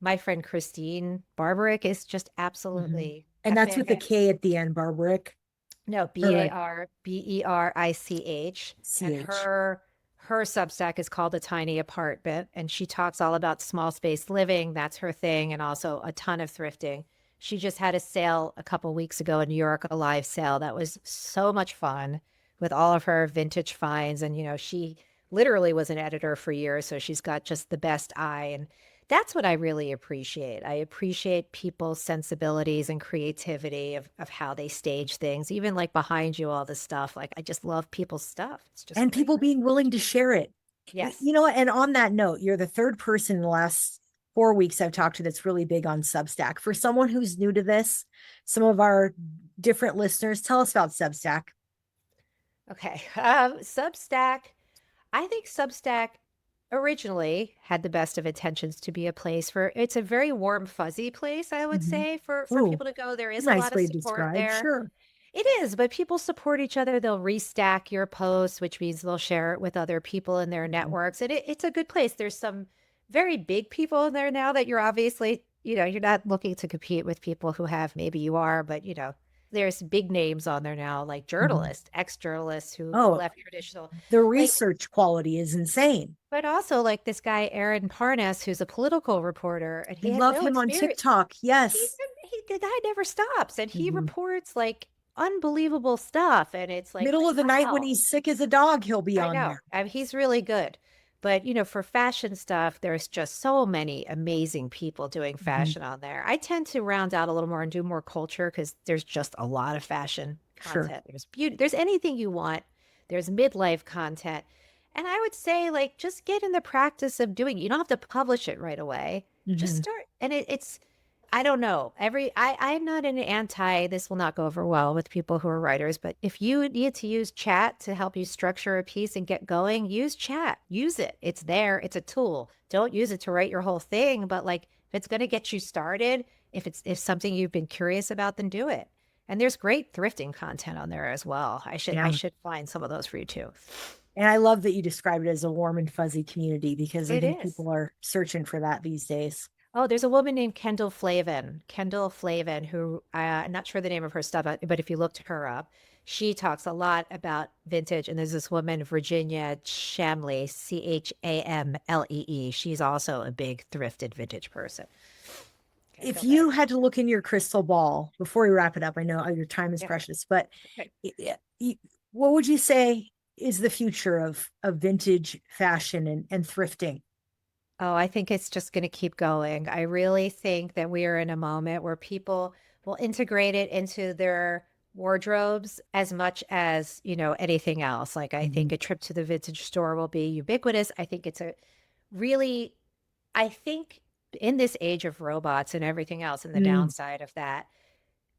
My friend Christine Barbaric is just Mhm. absolutely And a that's with the fan. K at the end, Barbaric. No, Or like Barberich. And CH. her Substack is called A Tiny Apartment, and she talks all about small space living. That's her thing, and also a ton of thrifting. She just had a sale a couple weeks ago in New York, a live sale that was so much fun with all of her vintage finds. And, she literally was an editor for years, so she's got just the best eye. And that's what I really appreciate. I appreciate people's sensibilities and creativity of how they stage things, even like behind you, all this stuff. Like, I just love people's stuff. It's just And great. people being willing to share it. Yes. You know what? And on that note, you're the third person in the last 4 weeks I've talked to that's really big on Substack. For someone who's new to this, some of our different listeners, tell us about Substack. Okay. Substack. I think Substack originally had the best of intentions to be a place for it's a very warm, fuzzy place, I would Mhm. say, for Ooh, people to go. There is a nice lot of way to support describe. there. Sure. It is, but people support each other. They'll restack your posts, which means they'll share it with other people in their Mhm. networks. And it's a good place. There's some very big people in there now that you're obviously, you're not looking to compete with people who have, maybe you are, but there's big names on there now, like Mhm. journalists, ex-journalists who Oh, left traditional, the like, research quality is insane. but also like this guy, Aaron Parnas, who's a political reporter, and I he has love no him on experience. TikTok. Yes. The guy never stops and he Mhm. reports like unbelievable stuff. And it's like, Middle of the night when wow, he's sick as a dog, he'll be I on know. there. I mean, he's really good. But, for fashion stuff, there's just so many amazing people doing Mhm. fashion on there. I tend to round out a little more and do more culture because there's just a lot of fashion Sure. content. There's beauty, there's anything you want, there's midlife content. And I would say, like, just get in the practice of doing it. You don't have to publish it right away. Just Mhm. start. And it's I don't know. I'm not an anti, this will not go over well with people who are writers, but if you need to use chat to help you structure a piece and get going, use chat. Use it. It's there. It's a tool. Don't use it to write your whole thing, but like if it's going to get you started, if something you've been curious about, then do it. And there's great thrifting content on there as well. I Yeah. should find some of those for you too. And I love that you describe it as a warm and fuzzy community because I It think is. people are searching for that these days. Oh, there's a woman named Kendall Flavin, who I'm not sure the name of her stuff, but if you looked her up, she talks a lot about vintage. And there's this woman, Virginia Chamley, Chamlee. She's also a big thrifted vintage person. Okay, If go back. you had to look in your crystal ball before we wrap it up, I know your time is Yeah. precious, but Okay. what would you say is the future of vintage fashion and thrifting? Oh, I think it's just going to keep going. I really think that we are in a moment where people will integrate it into their wardrobes as much as, anything else. Like I Mhm. think a trip to the vintage store will be ubiquitous. I think it's a really, I think in this age of robots and everything else, and the Mm, downside of that,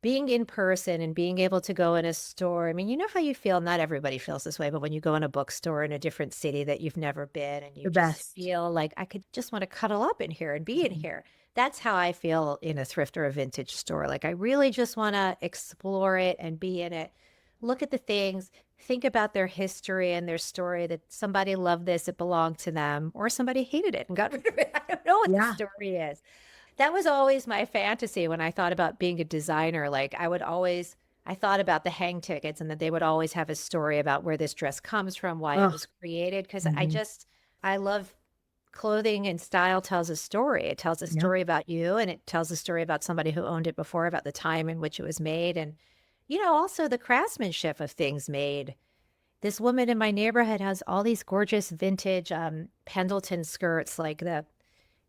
being in person and being able to go in a store. I mean, you know how you feel, not everybody feels this way, but when you go in a bookstore in a different city that you've never been and you the just best. feel like I could just want to cuddle up in here and be in Mhm. here. That's how I feel in a thrift or a vintage store. Like I really just want to explore it and be in it. Look at the things, think about their history and their story, that somebody loved this, it belonged to them, or somebody hated it and got rid of it. I don't know what the Yeah. story is. That was always my fantasy when I thought about being a designer. Like I thought about the hang tickets and that they would always have a story about where this dress comes from, why it Oh, was created. Because mhm. I love clothing, and style tells a story. It tells a Yep. story about you, and it tells a story about somebody who owned it before, about the time in which it was made. And, also the craftsmanship of things made. This woman in my neighborhood has all these gorgeous vintage Pendleton skirts, like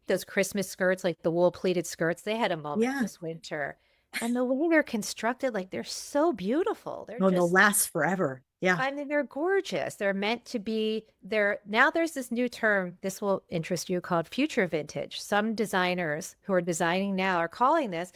those Christmas skirts, like the wool pleated skirts. They had a moment Yeah. this winter. And the way they're constructed, like they're so beautiful. They're No, they'll just, last forever. Yeah. I mean, they're gorgeous. They're meant to be there. Now there's this new term, this will interest you, called future vintage. Some designers who are designing now are calling this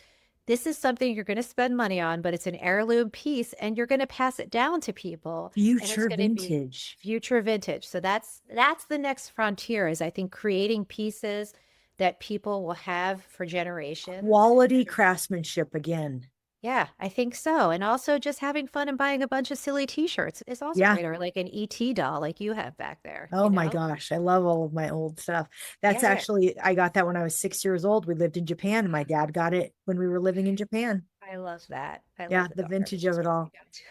is something you're going to spend money on, but it's an heirloom piece and you're going to pass it down to people and it's Future going to be vintage. future vintage. So that's the next frontier, is I think creating pieces that people will have for generations. Quality craftsmanship again. Yeah, I think so. And also just having fun and buying a bunch of silly t-shirts is also Yeah. great. Or like an ET doll like you have back there, Oh my gosh, I love all of my old stuff. That's Yeah, actually, I got that when I was 6 years old. We lived in Japan, and my dad got it when we were living in Japan. I love that. I Yeah, love the the dog vintage of carcages it when we all. got to.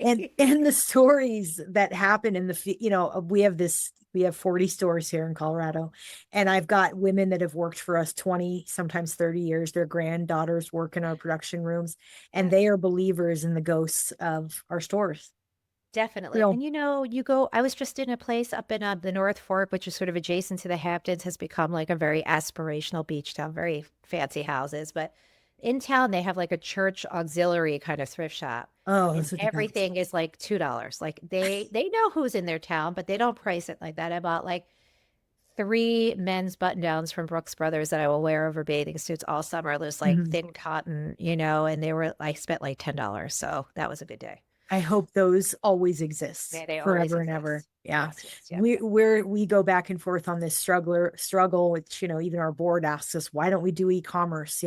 And Great. and the stories that happen in we have 40 stores here in Colorado, and I've got women that have worked for us 20, sometimes 30 years. Their granddaughters work in our production rooms, and Yes. they are believers in the ghosts of our stores. Definitely. Real. And I was just in a place up in the North Fork, which is sort of adjacent to the Hamptons, has become like a very aspirational beach town, very fancy houses. But in town, they have like a church auxiliary kind of thrift shop. Oh, And those are the best. everything is like $2. Like they know who's in their town, but they don't price it like that. I bought like three men's button downs from Brooks Brothers that I will wear over bathing suits all summer. There's like Mhm. thin cotton, and I spent like $10. So that was a good day. I hope those always exist They always forever and ever. exist. Yeah. Yes, yes, yes. We go back and forth on this struggle, which, even our board asks us, why don't we do e-commerce,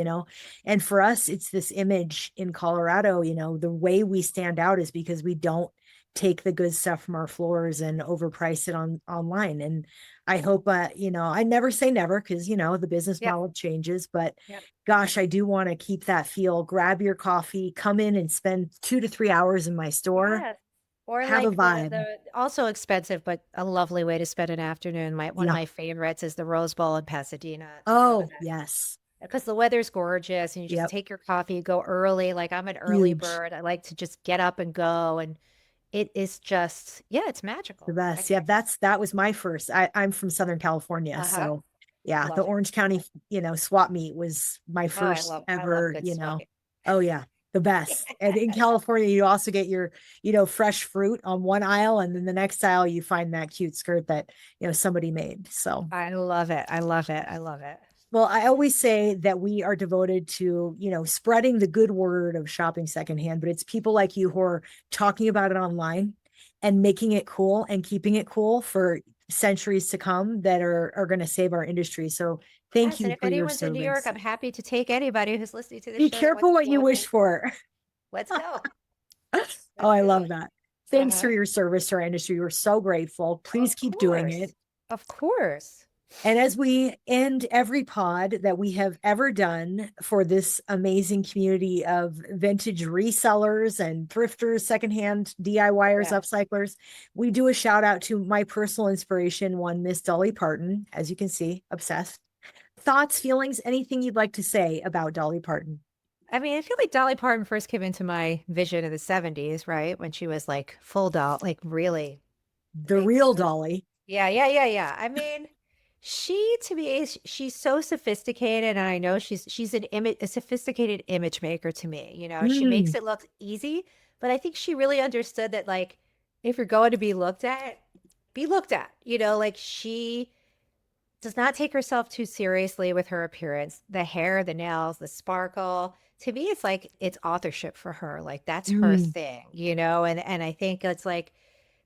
And for us, it's this image in Colorado, the way we stand out is because we don't take the good stuff from our floors and overprice it online. And I hope, I never say never because, the business Yep, model changes, but yep. gosh, I do want to keep that feel. Grab your coffee, come in and spend 2 to 3 hours in my store, Yes. Or have a like vibe. the also expensive, but a lovely way to spend an afternoon. One of Yeah. my favorites is the Rose Bowl in Pasadena. To go to Oh, that yes. because the weather's gorgeous and you just Yep. take your coffee, go early. Like I'm an early Huge. bird. I like to just get up and go, and it is just, yeah, it's The magical. best. Yeah, that was my first. I'm from Southern California. Uh-huh. So yeah, the Love it. Orange County, swap meet was my Oh, first I love ever, good swap. Oh yeah, the best. And in California, you also get your, fresh fruit on one aisle, and then the next aisle you find that cute skirt that, somebody made. So I love it. I love it. I love it. Well, I always say that we are devoted to, spreading the good word of shopping secondhand, but it's people like you who are talking about it online and making it cool and keeping it cool for centuries to come that are going to save our industry. So thank Yes, and you if for your anyone's in New York, service. I'm happy to take anybody who's listening to the Be show that wants careful to what go you with wish me. for. Let's go. Oh, Let's I do love it. that. Thanks for Uh-huh. your service to our industry. We're so grateful. Please Of keep doing it. course. Of course. And as we end every pod that we have ever done for this amazing community of vintage resellers and thrifters, secondhand DIYers, Yeah. upcyclers, we do a shout out to my personal inspiration, one Miss Dolly Parton. As you can see, obsessed. Thoughts, feelings, anything you'd like to say about Dolly Parton? I mean, I feel like Dolly Parton first came into my vision in the 70s, right? When she was like full doll, like really The big. real Dolly. Yeah. I mean, she to me she's so sophisticated, and I know she's a sophisticated image maker to me. She makes Mm. it look easy, but I think she really understood that like if you're going to be looked at, be looked at. Like she does not take herself too seriously with her appearance. The hair, the nails, the sparkle. To me, it's like it's authorship for her. Like that's her Mm. thing. And I think it's like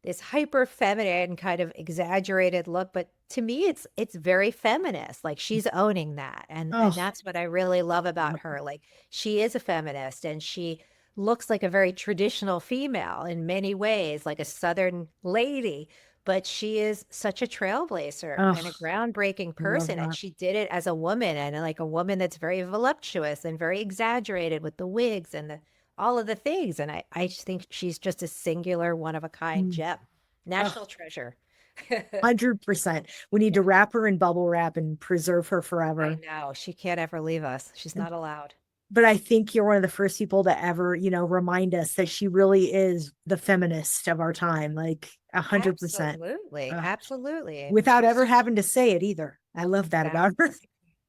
this hyper feminine kind of exaggerated look, but to me it's very feminist. Like she's owning that. And Oh, that's what I really love about her. Like she is a feminist and she looks like a very traditional female in many ways, like a southern lady, but she is such a trailblazer oh, and a groundbreaking I love person. And that. she did it as a woman and like a woman that's very voluptuous and very exaggerated with the wigs and all of the things. And I just think she's just a singular, one of a kind Mm. gem, Oh, national treasure. 100%. We need to Yeah, wrap her in bubble wrap and preserve her I forever. know. She can't ever leave us. She's not allowed. But I think you're one of the first people to ever, remind us that she really is the feminist of our time, like 100%. Absolutely. Ugh, Absolutely. without ever She's having to say it either. I love that about her.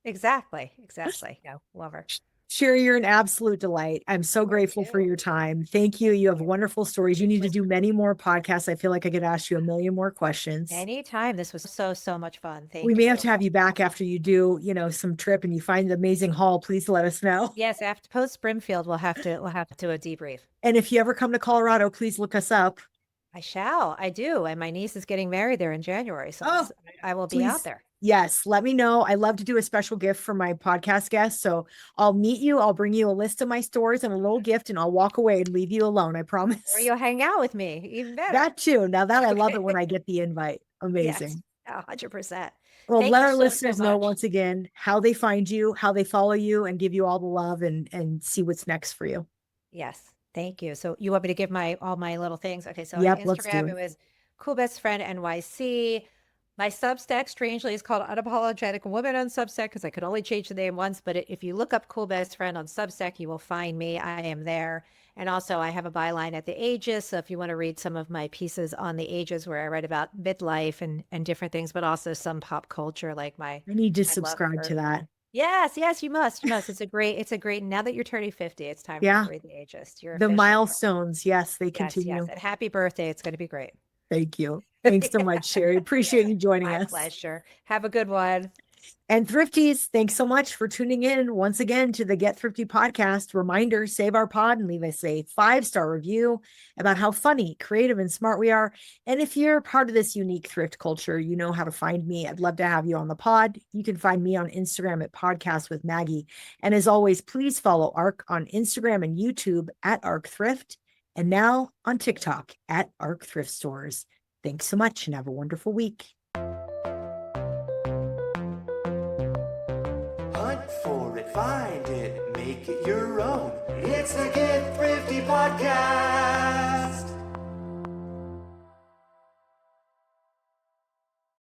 exactly. Exactly. No, love her. Sherry, you're an absolute delight. I'm so You are grateful for too. your time. Thank you. You have Yeah. wonderful stories. You It need to was do many more podcasts. I feel like I could ask you a million more questions. anytime. This was so much fun. We Thank may have you. to have you back after you do, some trip and you find the amazing haul. Please let us know. Yes, after post Brimfield, we'll have to do a debrief. And if you ever come to Colorado, please look us up. I shall. I do. And my niece is getting married there in January. So Oh, I will be out please. there. Yes, let me know. I love to do a special gift for my podcast guests. So I'll meet you. I'll bring you a list of my stores and a little gift, and I'll walk away and leave you alone. I Or promise. you'll hang out with me. Even better. That too. Now that I love it when Okay. I get the invite. Yes. Amazing. 100%. Well, Thank let you our so listeners know much. once again how they find you, how they follow you, and give you all the love and see what's next for you. Yes. Thank you. So you want me to give all my little things? Okay. So on Yep, let's do Instagram, it it. was Cool Best Friend NYC. My Substack, strangely, is called Unapologetic Woman on Substack because I could only change the name once. But if you look up Cool Best Friend on Substack, you will find me. I am there. And also, I have a byline at the Ages. So if you want to read some of my pieces on the Ages, where I write about midlife and different things, but also some pop culture, like I need to my love subscribe for. to that. Yes, you must. You must. It's a great. Now that you're turning 50, it's time for you Yeah. to read the Ages. You're The official. milestones. Yes, they Yes. continue. And happy birthday. It's going to be great. Thank you. Thanks so much, Sherry. Appreciate you joining My us. pleasure. Have a good one. And Thrifties, thanks so much for tuning in once again to the Get Thrifty podcast. Reminder, save our pod and leave us a 5-star review about how funny, creative, and smart we are. And if you're part of this unique thrift culture, you know how to find me. I'd love to have you on the pod. You can find me on Instagram at Podcast with Maggie. And as always, please follow ARC on Instagram and YouTube at ARC Thrift, and now on TikTok at ARC Thrift Stores. Thanks so much and have a wonderful week. Hunt for it, find it, make it your own. It's the Get Thrifty Podcast.